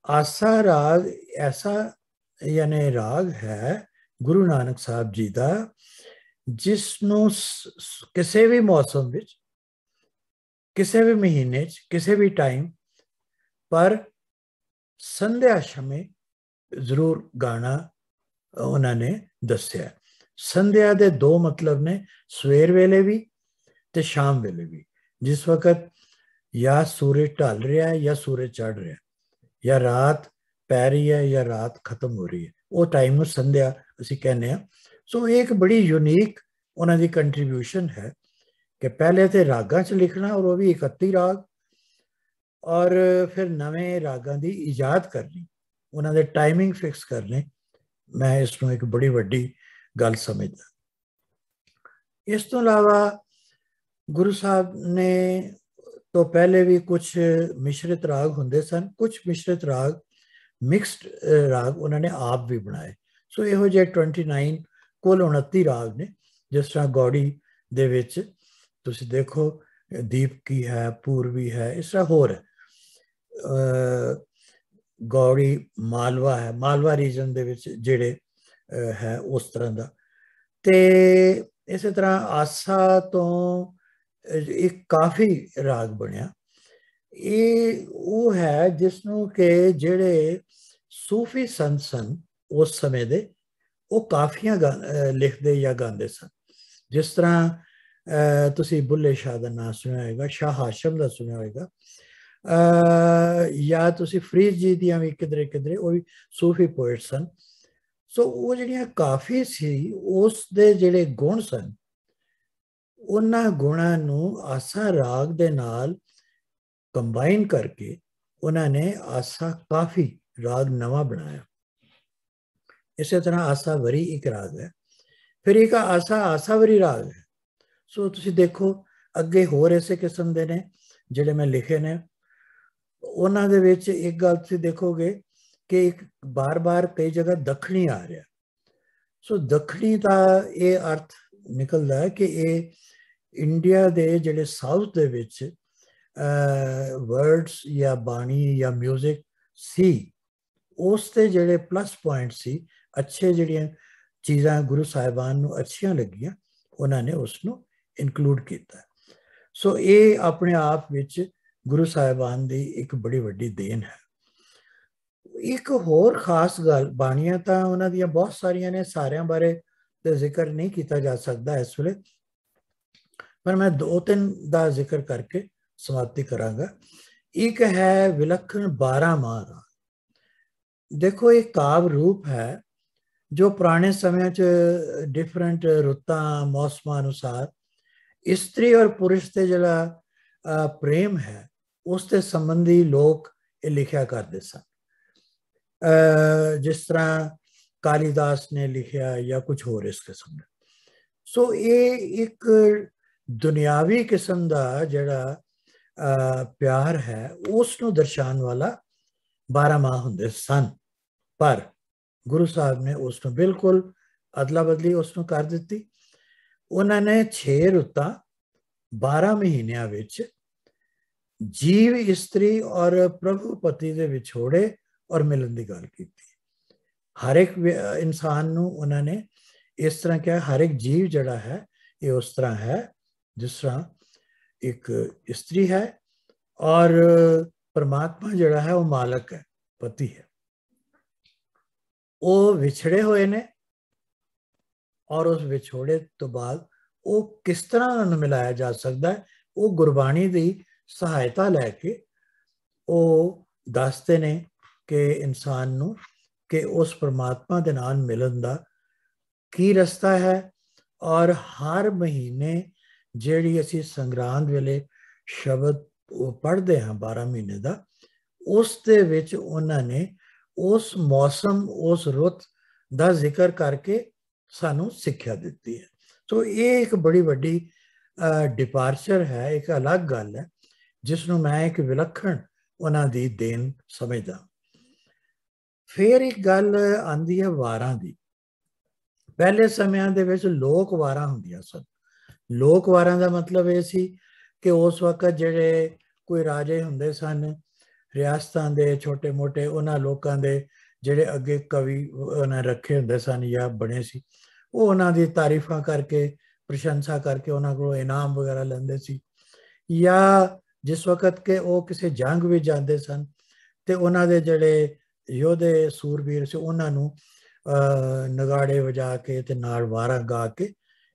ਆਸਾ ਰਾਗ ਐਸਾ ਯਾਨੀ ਰਾਗ ਹੈ ਗੁਰੂ ਨਾਨਕ ਸਾਹਿਬ ਜੀ ਦਾ, ਜਿਸ ਨੂੰ ਕਿਸੇ ਵੀ ਮੌਸਮ ਵਿੱਚ, ਕਿਸੇ ਵੀ ਮਹੀਨੇ 'ਚ, ਕਿਸੇ ਵੀ ਟਾਈਮ ਪਰ ਸੰਧਿਆ ਸਮੇਂ ਜ਼ਰੂਰ ਗਾਣਾ ਉਹਨਾਂ ਨੇ ਦੱਸਿਆ। ਸੰਧਿਆ ਦੇ ਦੋ ਮਤਲਬ ਨੇ, ਸਵੇਰ ਵੇਲੇ ਵੀ ਤੇ ਸ਼ਾਮ ਵੇਲੇ ਵੀ, ਜਿਸ ਵਕਤ ਜਾਂ ਸੂਰਜ ਢਲ ਰਿਹਾ ਜਾਂ ਸੂਰਜ ਚੜ ਰਿਹਾ, ਜਾਂ ਰਾਤ ਪੈ ਰਹੀ ਹੈ ਜਾਂ ਰਾਤ ਖਤਮ ਹੋ ਰਹੀ ਹੈ, ਉਹ ਟਾਈਮ ਨੂੰ ਸੰਧਿਆ ਅਸੀਂ ਕਹਿੰਦੇ ਹਾਂ। ਸੋ ਇਹ ਇੱਕ ਬੜੀ ਯੂਨੀਕ ਉਹਨਾਂ ਦੀ ਕੰਟਰੀਬਿਊਸ਼ਨ ਹੈ ਕਿ ਪਹਿਲੇ ਤੇ ਰਾਗਾਂ 'ਚ ਲਿਖਣਾ, ਔਰ ਉਹ ਵੀ 31 ਰਾਗ, ਔਰ ਫਿਰ ਨਵੇਂ ਰਾਗਾਂ ਦੀ ਇਜਾਦ ਕਰਨੀ, ਉਹਨਾਂ ਦੇ ਟਾਈਮਿੰਗ ਫਿਕਸ ਕਰਨੇ। ਮੈਂ ਇਸ ਨੂੰ ਇੱਕ ਬੜੀ ਵੱਡੀ ਗੱਲ ਸਮਝਦਾ। ਇਸ ਤੋਂ ਇਲਾਵਾ ਗੁਰੂ ਸਾਹਿਬ ਨੇ ਤੋਂ ਪਹਿਲੇ ਵੀ ਕੁਝ ਮਿਸ਼ਰਿਤ ਰਾਗ ਹੁੰਦੇ ਸਨ, ਕੁਝ ਮਿਸ਼ਰਿਤ ਰਾਗ, ਮਿਕਸਡ ਰਾਗ ਉਹਨਾਂ ਨੇ ਆਪ ਵੀ ਬਣਾਏ। ਸੋ ਇਹੋ ਜਿਹੇ 29 ਕੁੱਲ 29 ਰਾਗ ਨੇ। ਜਿਸ ਤਰ੍ਹਾਂ ਗੌੜੀ ਦੇ ਵਿੱਚ ਤੁਸੀਂ ਦੇਖੋ ਦੀਪਕੀ ਹੈ, ਪੂਰਬੀ ਹੈ, ਇਸ ਤਰ੍ਹਾਂ ਹੋਰ ਹੈ। ਗੌੜੀ ਮਾਲਵਾ ਹੈ, ਮਾਲਵਾ ਰੀਜਨ ਦੇ ਵਿੱਚ ਜਿਹੜੇ ਹੈ ਉਸ ਤਰ੍ਹਾਂ ਦਾ। ਤੇ ਇਸੇ ਤਰ੍ਹਾਂ ਆਸਾ ਤੋਂ ਇੱਕ ਕਾਫੀ ਰਾਗ ਬਣਿਆ। ਇਹ ਉਹ ਹੈ ਜਿਸ ਨੂੰ ਕਿ ਜਿਹੜੇ ਸੂਫੀ ਸੰਤ ਸਨ ਉਸ ਸਮੇਂ ਦੇ, ਉਹ ਕਾਫੀਆਂ ਲਿਖਦੇ ਜਾਂ ਗਾਉਂਦੇ ਸਨ। ਜਿਸ ਤਰ੍ਹਾਂ ਤੁਸੀਂ ਬੁੱਲੇ ਸ਼ਾਹ ਦਾ ਨਾਮ ਸੁਣਿਆ ਹੋਏਗਾ, ਸ਼ਾਹ ਹਾਸ਼ਮ ਦਾ ਸੁਣਿਆ ਹੋਏਗਾ, ਜਾਂ ਤੁਸੀਂ ਫਰੀਦ ਜੀ ਦੀਆਂ ਵੀ ਕਿਧਰੇ ਕਿਧਰੇ, ਉਹ ਵੀ ਸੂਫੀ ਪੋਇਟ ਸਨ। ਸੋ ਉਹ ਜਿਹੜੀਆਂ ਕਾਫੀ ਸੀ, ਉਸ ਦੇ ਜਿਹੜੇ ਗੁਣ ਸਨ, ਉਹਨਾਂ ਗੁਣਾਂ ਨੂੰ ਆਸਾ ਰਾਗ ਦੇ ਨਾਲ ਕੰਬਾਈਨ ਕਰਕੇ ਉਹਨਾਂ ਨੇ ਆਸਾ ਕਾਫੀ ਰਾਗ ਨਵਾਂ ਬਣਾਇਆ। ਇਸੇ ਤਰ੍ਹਾਂ ਆਸਾ ਵਰੀ ਇੱਕ ਰਾਗ ਹੈ, ਫਿਰ ਇੱਕ ਆਸਾਵਰੀ ਰਾਗ ਹੈ। ਸੋ ਤੁਸੀਂ ਦੇਖੋ ਅੱਗੇ ਹੋਰ ਇਸੇ ਕਿਸਮ ਦੇ ਨੇ ਜਿਹੜੇ ਮੈਂ ਲਿਖੇ ਨੇ। ਉਹਨਾਂ ਦੇ ਵਿੱਚ ਇੱਕ ਗੱਲ ਤੁਸੀਂ ਦੇਖੋਗੇ ਕਿ ਇੱਕ ਬਾਰ-ਬਾਰ ਕਈ ਜਗ੍ਹਾ ਦੱਖਣੀ ਆ ਰਿਹਾ। ਸੋ ਦੱਖਣੀ ਦਾ ਇਹ ਅਰਥ ਨਿਕਲਦਾ ਹੈ ਕਿ ਇਹ ਇੰਡੀਆ ਦੇ ਜਿਹੜੇ ਸਾਊਥ ਦੇ ਵਿੱਚ ਵਰਡਸ ਜਾਂ ਬਾਣੀ ਜਾਂ ਮਿਊਜ਼ਿਕ ਸੀ, ਉਸ ਦੇ ਜਿਹੜੇ ਪਲੱਸ ਪੁਆਇੰਟ ਸੀ, ਅੱਛੇ ਜਿਹੜੀਆਂ ਚੀਜ਼ਾਂ ਗੁਰੂ ਸਾਹਿਬਾਨ ਨੂੰ ਅੱਛੀਆਂ ਲੱਗੀਆਂ, ਉਹਨਾਂ ਨੇ ਉਸ ਨੂੰ ਇਨਕਲੂਡ ਕੀਤਾ। ਸੋ ਇਹ ਆਪਣੇ ਆਪ ਵਿੱਚ ਗੁਰੂ ਸਾਹਿਬਾਨ ਦੀ ਇੱਕ ਬੜੀ ਵੱਡੀ ਦੇਣ ਹੈ। ਇੱਕ ਹੋਰ ਖਾਸ ਗੱਲ, ਬਾਣੀਆਂ ਤਾਂ ਉਹਨਾਂ ਦੀਆਂ ਬਹੁਤ ਸਾਰੀਆਂ ਨੇ, ਸਾਰਿਆਂ ਬਾਰੇ ਤੇ ਜ਼ਿਕਰ ਨਹੀਂ ਕੀਤਾ ਜਾ ਸਕਦਾ ਇਸ ਵੇਲੇ, ਪਰ ਮੈਂ 2-3 ਦਾ ਜ਼ਿਕਰ ਕਰਕੇ समाप्ति करांगा। एक है विलक्षण 12 माह राग। देखो एक काव्य रूप है जो पुराने समय च डिफरेंट रुत्तां मौसमां अनुसार स्त्री और पुरुष से जड़ा प्रेम है उसके संबंधी लोग ये लिखा करते सन। जिस तरह कालिदास ने लिखा या कुछ होर इस किस्म का। सो ये एक दुनियावी किस्म का जड़ा प्यार है उसनों दर्शाने वाला 12 माह होंदे सन, पर गुरु साहब ने उसनों बिल्कुल अदला बदली उसनों कर दी। उन्होंने 6 रुत्तां 12 महीनों विच जीव स्त्री और प्रभु पति के विछोड़े और मिलन की गल की। हर एक इंसान नूं उन्होंने इस तरह क्या, हर एक जीव जड़ा है ये उस तरह है जिस तरह एक स्त्री है और परमात्मा जड़ा है वो मालक है, पति है। वो विछड़े हुए ने और उस विछोड़े तो बाद वो किस तरह उन्हें मिलाया जा सकता है, वो गुरबाणी की सहायता लैके वो दसते ने कि इंसान नूं कि उस परमात्मा के नाल मिलन का की रस्ता है। और हर महीने जिहड़ी असीं संग्रांद वेले शब्द पढ़ते हैं 12 महीने का, उस दे विच उन्होंने उस मौसम उस रुत का जिक्र करके सानू सिक्ख्या दिती है। तो ये एक बड़ी वड्डी डिपार्चर है, एक अलग गल है जिसनों मैं एक विलक्षण उन्हां दी देन समझदा। फिर एक गल आंदी है वारां दी। पहले समयां दे विच लोक वारां हुंदियां सन। लोक वारां दा मतलब ये सी कि उस वक्त जिहड़े कोई राजे हुंदे सन रियासतां दे छोटे मोटे उन्हां लोकां दे जिहड़े अगे कवि उन्हें रखे हुंदे सन या बने सी, वो उन्हां दी तारीफां करके प्रशंसा करके उन्हां कोलों इनाम वगैरह लैंदे सी। या जिस वक्त के वो किसी जंग भी जाते सन तो उन्हां दे जिहड़े योधे सूरबीर से उन्होंने नगाड़े वजा के ते नाल वारा गा के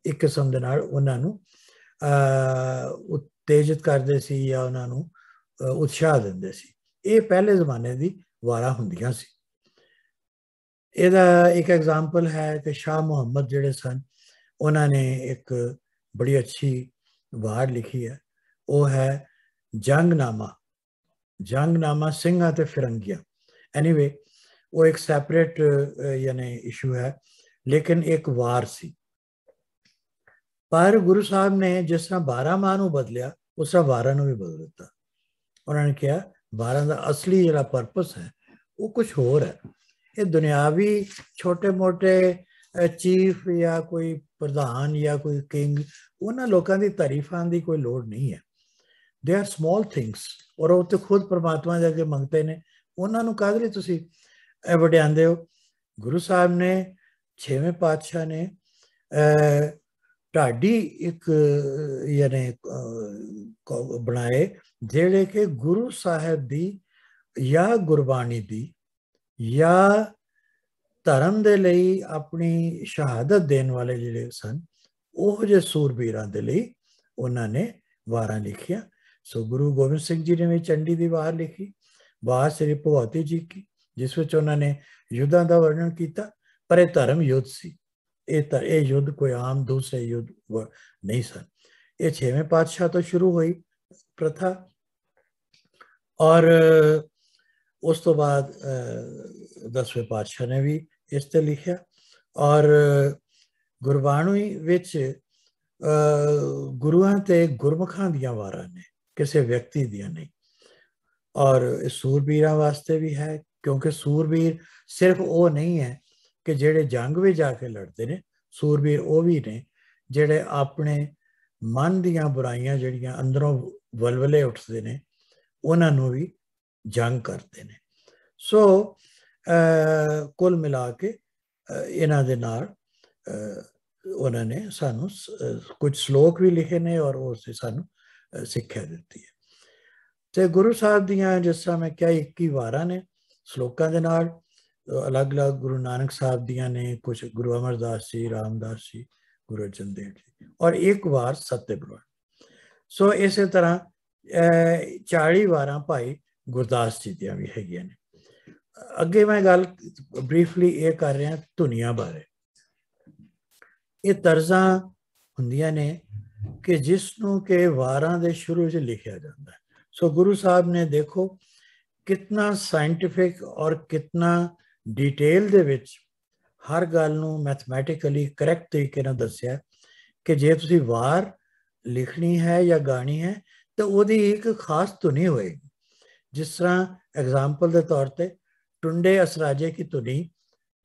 एक किस्म दे नाल उन्होंने उत्तेजित करते सी या उन्होंने उत्साह देंदे सी। ये पहले जमाने दी वारा हुंदियां सी। ਇਹਦਾ एक एग्जाम्पल है कि शाह मुहम्मद जिहड़े सन उन्होंने एक बड़ी अच्छी वार लिखी है, वो है जंगनामा। जंगनामा सिंघां ते फिरंगियां। एनीवे वो एक सैपरेट यानी इशू है, लेकिन एक वार सी। पर गुरु साहब ने जिस तरह 12 माह नूं बदलिया उस तरह वारां नूं भी बदल दिता। उन्होंने कहा वारां दा असली जिहड़ा पर्पस है वो कुछ होर है। ये दुनियावी छोटे मोटे चीफ या कोई प्रधान या कोई किंग उन्हां लोकां दी तारीफां दी कोई लोड़ नहीं है। दे आर स्मॉल थिंग्स और वो तो खुद परमात्मा दे अगे मंगते ने, उन्हां नूं काहदे लई तुसीं वड्यांदे हो। गुरु साहब ने 6वें पातशाह ने ढाडी एक यानी बनाए जेड़े कि गुरु साहब दी या गुरबाणी दी या धर्म दे लई अपनी शहादत देने वाले जिहड़े सन ओह जे सूरबीरां दे लई उन्होंने वारां लिखियां। सो गुरु गोबिंद सिंह जी ने भी चंडी दी वार लिखी, वार श्री भगवती जी की, जिस विच उन्होंने युद्धां दा वर्णन किया। पर यह धर्म युद्ध सी, ये युद्ध कोई आम दूसरे युद्ध नहीं सन। ये 6वें पातशाह तो शुरू हुई प्रथा और उस तो बाद 10वें पातशाह ने भी इस ते लिखा। और गुरबाणी विच गुरुआं ते गुरमुखां दियां वारां ने, किसी व्यक्ति दियां नहीं। और सूरबीरां वास्ते भी है, क्योंकि सूरबीर सिर्फ वो नहीं है कि जेड़े जंग में जाके लड़ते ने, सूरबीर वो भी ने जेड़े अपने मन दियां बुराइयां जड़ियां अंदरों वलवले उठते ने उन्होंने भी जंग करते हैं। सो कुल मिला के इन्हां दे नाल उन्होंने सानू कुछ श्लोक भी लिखे ने और उससे सानू सिक्ख्या दी है। तो गुरु साहब दियां जिस तरह मैं क्या 21 वारां ने श्लोकां दे नाल, अलग अलग गुरु नानक साहब दियां ने, कुछ गुरु अमरदास जी, रामदास जी, गुरु अर्जन देव जी, और एक वार सत्य पुराण। सो इस तरह 40 ਵਾਰਾਂ ਭਾਈ ਗੁਰਦਾਸ ਜੀ ਦੀਆਂ ਵੀ ਹੈਗੀਆਂ ਨੇ। ਅੱਗੇ ਮੈਂ ਗੱਲ ਬਰੀਫਲੀ ਇਹ ਕਰ ਰਿਹਾ ਧੁਨੀਆਂ ਬਾਰੇ। ਇਹ ਤਰਜ਼ਾਂ ਹੁੰਦੀਆਂ ਨੇ ਕਿ ਜਿਸ ਨੂੰ ਕਿ ਵਾਰਾਂ ਦੇ ਸ਼ੁਰੂ 'ਚ ਲਿਖਿਆ ਜਾਂਦਾ ਹੈ। ਸੋ ਗੁਰੂ ਸਾਹਿਬ ਨੇ ਦੇਖੋ ਕਿਤਨਾ ਸਾਇੰਟੀਫਿਕ ਔਰ ਕਿਤਨਾ डिटेल ਦੇ ਵਿੱਚ ਹਰ ਗੱਲ ਨੂੰ ਮੈਥਮੈਟਿਕਲੀ ਕਰੈਕਟ ਤਰੀਕੇ ਨਾਲ ਦੱਸਿਆ ਕਿ ਜੇ ਤੁਸੀਂ ਵਾਰ ਲਿਖਣੀ ਹੈ ਜਾਂ ਗਾਣੀ ਹੈ ਤਾਂ ਉਹਦੀ ਇੱਕ ਖਾਸ ਧੁਨੀ ਹੋਏਗੀ। ਜਿਸ ਤਰ੍ਹਾਂ ਐਗਜ਼ਾਮਪਲ ਦੇ ਤੌਰ ਤੇ ਟੁੰਡੇ ਅਸਰਾਜੇ ਕੀ ਧੁਨੀ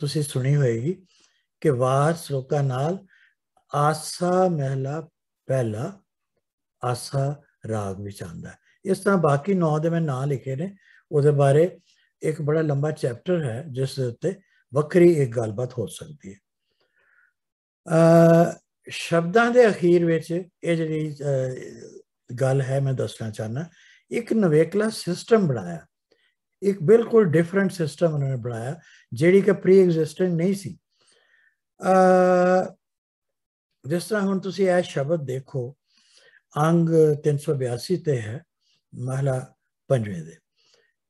ਤੁਸੀਂ ਸੁਣੀ ਹੋਏਗੀ ਕਿ ਵਾਰ ਸਲੋਕਾਂ ਨਾਲ ਆਸਾ ਮਹਿਲਾ ਪਹਿਲਾ ਆਸਾ ਰਾਗ ਵਿੱਚ ਆਉਂਦਾ ਹੈ। ਇਸ ਤਰ੍ਹਾਂ ਬਾਕੀ 9 ਦੇ ਮੈਂ ਨਾਂ ਲਿਖੇ ਨੇ, ਉਹਦੇ ਬਾਰੇ ਇੱਕ ਬੜਾ ਲੰਬਾ ਚੈਪਟਰ ਹੈ ਜਿਸ ਦੇ ਉੱਤੇ ਵੱਖਰੀ ਇੱਕ ਗੱਲਬਾਤ ਹੋ ਸਕਦੀ ਹੈ। ਸ਼ਬਦਾਂ ਦੇ ਅਖੀਰ ਵਿੱਚ ਇਹ ਜਿਹੜੀ ਗੱਲ ਹੈ ਮੈਂ ਦੱਸਣਾ ਚਾਹੁੰਦਾ, ਇੱਕ ਨਵੇਕਲਾ ਸਿਸਟਮ ਬਣਾਇਆ, ਇੱਕ ਬਿਲਕੁਲ ਡਿਫਰੈਂਟ ਸਿਸਟਮ ਉਹਨਾਂ ਨੇ ਬਣਾਇਆ ਜਿਹੜੀ ਕਿ ਪ੍ਰੀ ਐਗਜ਼ਿਸਟੈਂਟ ਨਹੀਂ ਸੀ। ਜਿਸ ਤਰ੍ਹਾਂ ਹੁਣ ਤੁਸੀਂ ਇਹ ਸ਼ਬਦ ਦੇਖੋ, ਅੰਗ 382 ਤੇ ਹੈ ਮਹਲਾ 5ਵੇਂ ਦੇ,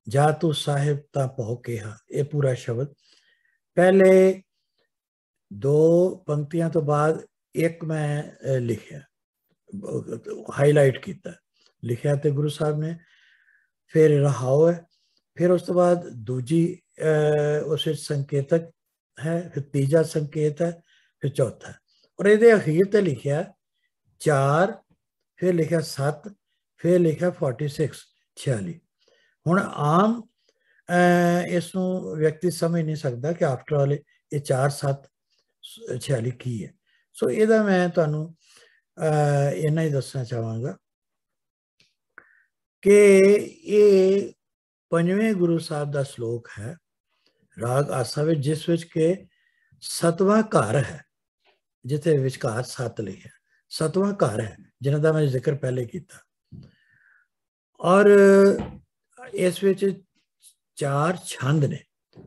ਜਾ ਤੂੰ ਸਾਹਿਬ ਤਾਂ ਭਉ ਕਿਹਾ। ਇਹ ਪੂਰਾ ਸ਼ਬਦ ਪਹਿਲੇ 2 ਪੰਕਤੀਆਂ ਤੋਂ ਬਾਅਦ ਇੱਕ ਮੈਂ ਲਿਖਿਆ, ਹਾਈਲਾਈਟ ਕੀਤਾ, ਲਿਖਿਆ ਤੇ ਗੁਰੂ ਸਾਹਿਬ ਨੇ, ਫਿਰ ਰਹਾਓ ਹੈ, ਫਿਰ ਉਸ ਤੋਂ ਬਾਅਦ ਦੂਜੀ ਉਸ ਵਿੱਚ ਸੰਕੇਤਕ ਹੈ, ਫਿਰ ਤੀਜਾ ਸੰਕੇਤ ਹੈ, ਫਿਰ ਚੌਥਾ, ਔਰ ਇਹਦੇ ਅਖੀਰ ਤੇ ਲਿਖਿਆ 4, ਫਿਰ ਲਿਖਿਆ 7, ਫਿਰ ਲਿਖਿਆ 46 46। ਹੁਣ ਆਮ ਇਸ ਨੂੰ ਵਿਅਕਤੀ ਸਮਝ ਨਹੀਂ ਸਕਦਾ ਕਿ ਆਫਟਰ ਆਲ ਇਹ 4 7 46 ਕੀ ਹੈ। ਸੋ ਇਹਦਾ ਮੈਂ ਤੁਹਾਨੂੰ ਇੰਨਾ ਹੀ ਦੱਸਣਾ ਚਾਹਾਂਗਾ ਕਿ ਇਹ 5ਵੇਂ ਗੁਰੂ ਸਾਹਿਬ ਦਾ ਸ਼ਲੋਕ ਹੈ ਰਾਗ ਆਸਾ ਵਿੱਚ, ਜਿਸ ਵਿੱਚ ਕਿ 7ਵਾਂ ਘਰ ਹੈ, ਜਿੱਥੇ ਵਿਚਕਾਰ 7 ਲਿਖਿਆ, 7ਵਾਂ ਘਰ ਹੈ ਜਿਹਨਾਂ ਦਾ ਮੈਂ ਜ਼ਿਕਰ ਪਹਿਲੇ ਕੀਤਾ। ਔਰ ਇਸ ਵਿੱਚ 4 ਛੰਦ ਨੇ,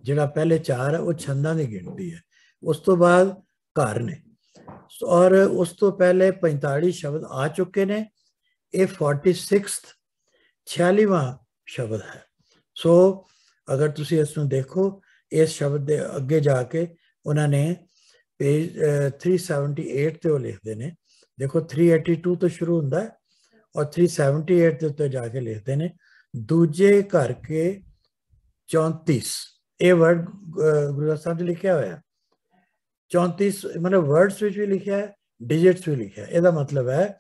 ਜਿਹੜਾ ਪਹਿਲੇ 4 ਹੈ ਉਹ ਛੰਦਾਂ ਦੀ ਗਿਣਤੀ ਹੈ, ਉਸ ਤੋਂ ਬਾਅਦ ਘਰ ਨੇ, ਔਰ ਉਸ ਤੋਂ ਪਹਿਲੇ 45 ਸ਼ਬਦ ਆ ਚੁੱਕੇ ਨੇ, ਇਹ 46ਵਾਂ ਸ਼ਬਦ ਹੈ। ਸੋ ਅਗਰ ਤੁਸੀਂ ਇਸ ਨੂੰ ਦੇਖੋ, ਇਸ ਸ਼ਬਦ ਦੇ ਅੱਗੇ ਜਾ ਕੇ ਉਹਨਾਂ ਨੇ ਪੇਜ 378 ਤੇ ਉਹ ਲਿਖਦੇ ਨੇ, ਦੇਖੋ 382 ਤੋਂ ਸ਼ੁਰੂ ਹੁੰਦਾ ਹੈ ਔਰ 378 ਦੇ ਉੱਤੇ ਜਾ ਕੇ ਲਿਖਦੇ ਨੇ ਦੂਜੇ ਘਰ ਕੇ 34। ਇਹ ਵਰਡ ਗੁਰੂ ਸਾਹਿਬ ਨੇ ਲਿਖਿਆ ਹੋਇਆ 34, ਮਤਲਬ ਵਰਡਸ ਵਿੱਚ ਵੀ ਲਿਖਿਆ ਹੈ, ਡਿਜਿਟਸ ਵੀ ਲਿਖਿਆ। ਇਹਦਾ ਮਤਲਬ ਹੈ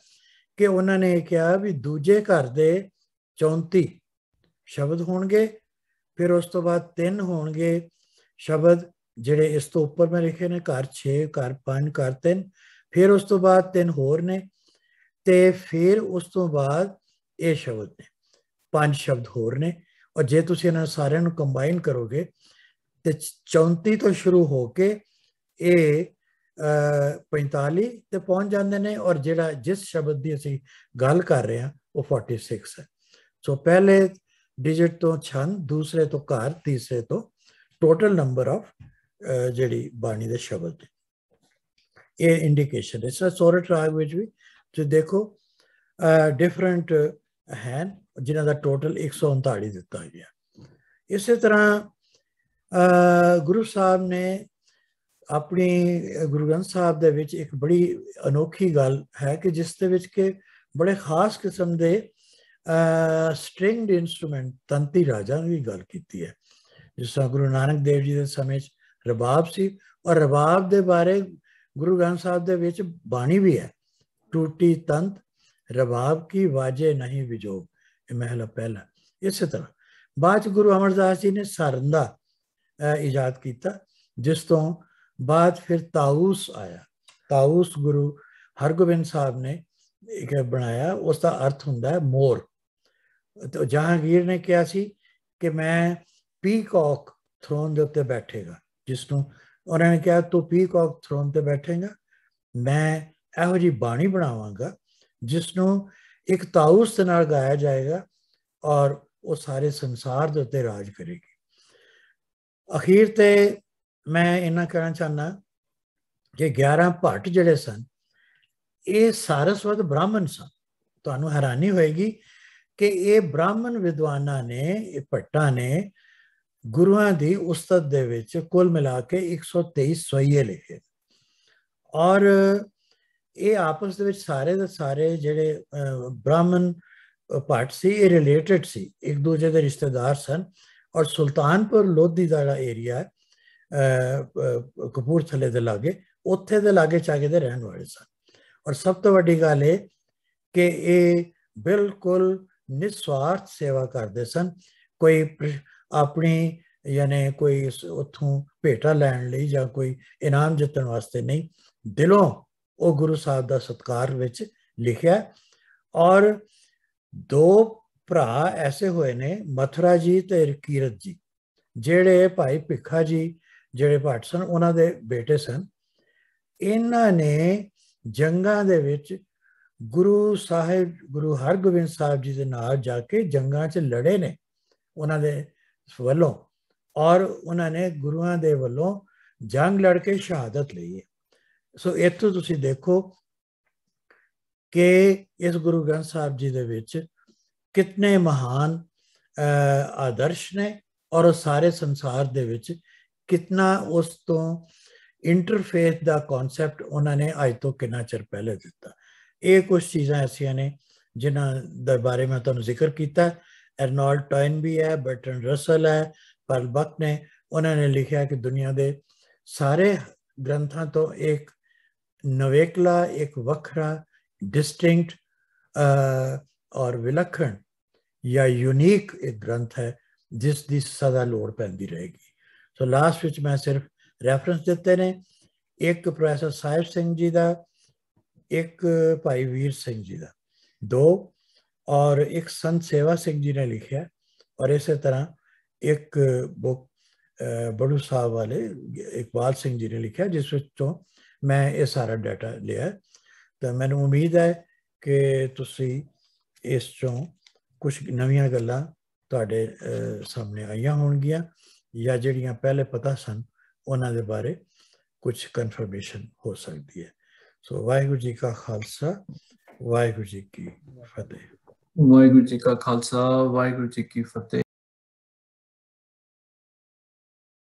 ਕਿ ਉਹਨਾਂ ਨੇ ਕਿਹਾ ਵੀ ਦੂਜੇ ਘਰ ਦੇ 34 ਸ਼ਬਦ ਹੋਣਗੇ, ਫਿਰ ਉਸ ਤੋਂ ਬਾਅਦ 3 ਹੋਣਗੇ ਸ਼ਬਦ ਜਿਹੜੇ ਇਸ ਤੋਂ ਉੱਪਰ ਮੈਂ ਲਿਖੇ ਨੇ, ਘਰ 6, ਘਰ 5, ਘਰ 3, ਫਿਰ ਉਸ ਤੋਂ ਬਾਅਦ 3 ਹੋਰ ਨੇ, ਤੇ ਫਿਰ ਉਸ ਤੋਂ ਬਾਅਦ ਇਹ ਸ਼ਬਦ ਨੇ, 5 ਸ਼ਬਦ ਹੋਰ ਨੇ। ਔਰ ਜੇ ਤੁਸੀਂ ਇਹਨਾਂ ਸਾਰਿਆਂ ਨੂੰ ਕੰਬਾਈਨ ਕਰੋਗੇ ਤੇ 34 ਤੋਂ ਸ਼ੁਰੂ ਹੋ ਕੇ ਇਹ 45 ਤੇ ਪਹੁੰਚ ਜਾਂਦੇ ਨੇ, ਔਰ ਜਿਹੜਾ ਜਿਸ ਸ਼ਬਦ ਦੀ ਅਸੀਂ ਗੱਲ ਕਰ ਰਹੇ ਹਾਂ ਉਹ 46 ਹੈ। ਸੋ ਪਹਿਲੇ ਡਿਜਿਟ ਤੋਂ ਛੰਦ, ਦੂਸਰੇ ਤੋਂ ਘਰ, ਤੀਸਰੇ ਤੋਂ ਟੋਟਲ ਨੰਬਰ ਆਫ ਜਿਹੜੀ ਬਾਣੀ ਦੇ ਸ਼ਬਦ ਨੇ। ਇਹ ਇੰਡੀਕੇਸ਼ਨ ਹੈ। ਸੋ ਸੋਰਠ ਰਾਗ ਵਿੱਚ ਵੀ ਤੁਸੀਂ ਦੇਖੋ ਡਿਫਰੈਂਟ ਹਨ ਜਿਨ੍ਹਾਂ ਦਾ ਟੋਟਲ 139 ਦਿੱਤਾ ਗਿਆ। ਇਸੇ ਤਰ੍ਹਾਂ ਗੁਰੂ ਸਾਹਿਬ ਨੇ ਆਪਣੀ ਗੁਰੂ ਗ੍ਰੰਥ ਸਾਹਿਬ ਦੇ ਵਿੱਚ ਇੱਕ ਬੜੀ ਅਨੋਖੀ ਗੱਲ ਹੈ ਕਿ ਜਿਸ ਦੇ ਵਿੱਚ ਕਿ ਬੜੇ ਖਾਸ ਕਿਸਮ ਦੇ ਸਟ੍ਰਿੰਗਡ ਇੰਸਟਰੂਮੈਂਟ ਤੰਤੀ ਰਾਜਾਂ ਦੀ ਗੱਲ ਕੀਤੀ ਹੈ। ਜਿਸ ਤਰ੍ਹਾਂ ਗੁਰੂ ਨਾਨਕ ਦੇਵ ਜੀ ਦੇ ਸਮੇਂ 'ਚ ਰਬਾਬ ਸੀ, ਔਰ ਰਬਾਬ ਦੇ ਬਾਰੇ ਗੁਰੂ ਗ੍ਰੰਥ ਸਾਹਿਬ ਦੇ ਵਿੱਚ ਬਾਣੀ ਵੀ ਹੈ, ਟੂਟੀ ਤੰਤ ਰਬਾਬ ਕੀ ਵਾਜੇ ਨਹੀਂ ਵਿਜੋਗ, ਇਹ ਮਹਿਲਾ ਪਹਿਲਾ। ਇਸੇ ਤਰ੍ਹਾਂ ਬਾਅਦ 'ਚ ਗੁਰੂ ਅਮਰਦਾਸ ਜੀ ਨੇ ਸਾਰੰਦਾ ਇਜਾਦ ਕੀਤਾ, ਜਿਸ ਤੋਂ ਬਾਅਦ ਫਿਰ ਤਾਊਸ ਆਇਆ। ਤਾਊਸ ਗੁਰੂ ਹਰਗੋਬਿੰਦ ਸਾਹਿਬ ਨੇ ਇੱਕ ਬਣਾਇਆ, ਉਸ ਦਾ ਅਰਥ ਹੁੰਦਾ ਹੈ ਮੋਰ। ਤੇ ਜਹਾਂਗੀਰ ਨੇ ਕਿਹਾ ਸੀ ਕਿ ਮੈਂ ਪੀਕੌਕ ਥਰੋਨ ਦੇ ਉੱਤੇ ਬੈਠੇਗਾ, ਜਿਸ ਨੂੰ ਉਹਨਾਂ ਨੇ ਕਿਹਾ ਤੂੰ ਪੀਕੌਕ ਥਰੋਨ ਤੇ ਬੈਠੇਗਾ, ਮੈਂ ਇਹੋ ਜਿਹੀ ਬਾਣੀ ਬਣਾਵਾਂਗਾ ਜਿਸ ਨੂੰ ਇੱਕ ਤਾਊਸ ਦੇ ਨਾਲ ਗਾਇਆ ਜਾਏਗਾ ਔਰ ਉਹ ਸਾਰੇ ਸੰਸਾਰ ਦੇ ਉੱਤੇ ਰਾਜ ਕਰੇਗੀ। ਅਖੀਰ ਤੇ ਮੈਂ ਇਹਨਾਂ ਕਹਿਣਾ ਚਾਹੁੰਦਾ ਕਿ 11 ਭੱਟ ਜਿਹੜੇ ਸਨ ਇਹ ਸਾਰਸਵਤ ਬ੍ਰਾਹਮਣ ਸਨ। ਤੁਹਾਨੂੰ ਹੈਰਾਨੀ ਹੋਏਗੀ कि ये ब्राह्मण विद्वाना ने, भट्टा ने गुरुआं दी उस्तत दे विच कुल मिला के 123 सोइये लिखे और ये आपस दे विच सारे दे सारे जेड़े ब्राह्मण भट्ट सी ये रिलेटेड सी, एक दूजे दे रिश्तेदार सन और सुल्तानपुर लोधी दा एरिया है कपूरथले दे लागे, उत्थे दे लागे चागे दे रहन वाले सन। और सब तो वड्डी गल है कि ये बिल्कुल निस्वार्थ सेवा करते सन, कोई अपनी यानी कोई उथों भेटा लैन लई या कोई इनाम जितन वास्ते नहीं, दिलों वो गुरु साहब दा सत्कार विच लिखिया। और दो भरा ऐसे हुए ने, मथुरा जी ते कीरत जी, जेड़े भाई भिखा जी जेड़े भट्ट सन उन्हां दे बेटे सन। इन्हां ने जंगां दे विच गुरु साहिब गुरु हरगोबिंद साहब जी दे नाल जाके जंगां च लड़े ने उन्हां दे वल्लों, और उन्होंने गुरुआं दे वल्लों जंग लड़ के शहादत ली है। सो इत्थों तुसी देखो कि इस गुरु ग्रंथ साहब जी दे विच कितने महान आदर्श ने और सारे संसार दे विच कितना उस तो इंटरफेथ दा कॉन्सैप्ट उन्होंने अज तो कितना चिर पहले दिता। ये कुछ चीज़ां ऐसियां ने जिन्हां दे बारे मैं तुहानूं जिक्र किया। एर्नॉल्ड टॉइन भी है, बर्ट्रैंड रसल है, पर्ल बक ने, उन्होंने लिखा कि दुनिया के सारे ग्रंथों तो एक नवेकला, एक वखरा, डिस्टिंक्ट और विलक्षण या यूनीक एक ग्रंथ है जिसकी सदा लोड़ पैंदी रहेगी। सो लास्ट विच मैं सिर्फ रैफरेंस दिते ने, एक प्रोफैसर साहिब सिंह जी का, एक भाई वीर सिंह जी का, दो, और एक संत सेवा सिंह जी ने लिखा, और इस तरह एक बुक बड़ू साहब वाले इकबाल सिंह जी ने लिखा जिस विचों मैं ये सारा डाटा लिया। तो मैंने उम्मीद है कि तुसी इस चों कुछ नवीं गल्लां तुहाडे सामने आईयां होणगियां या जिहड़ियां पहले पता सन उन्हां दे बारे कुछ कन्फर्मेशन हो सकती है। सो वाहिगुरू जी का खालसा, वाहिगुरू जी की फतेह। वाहिगुरू जी का खालसा, वाहिगुरू जी की फतेह।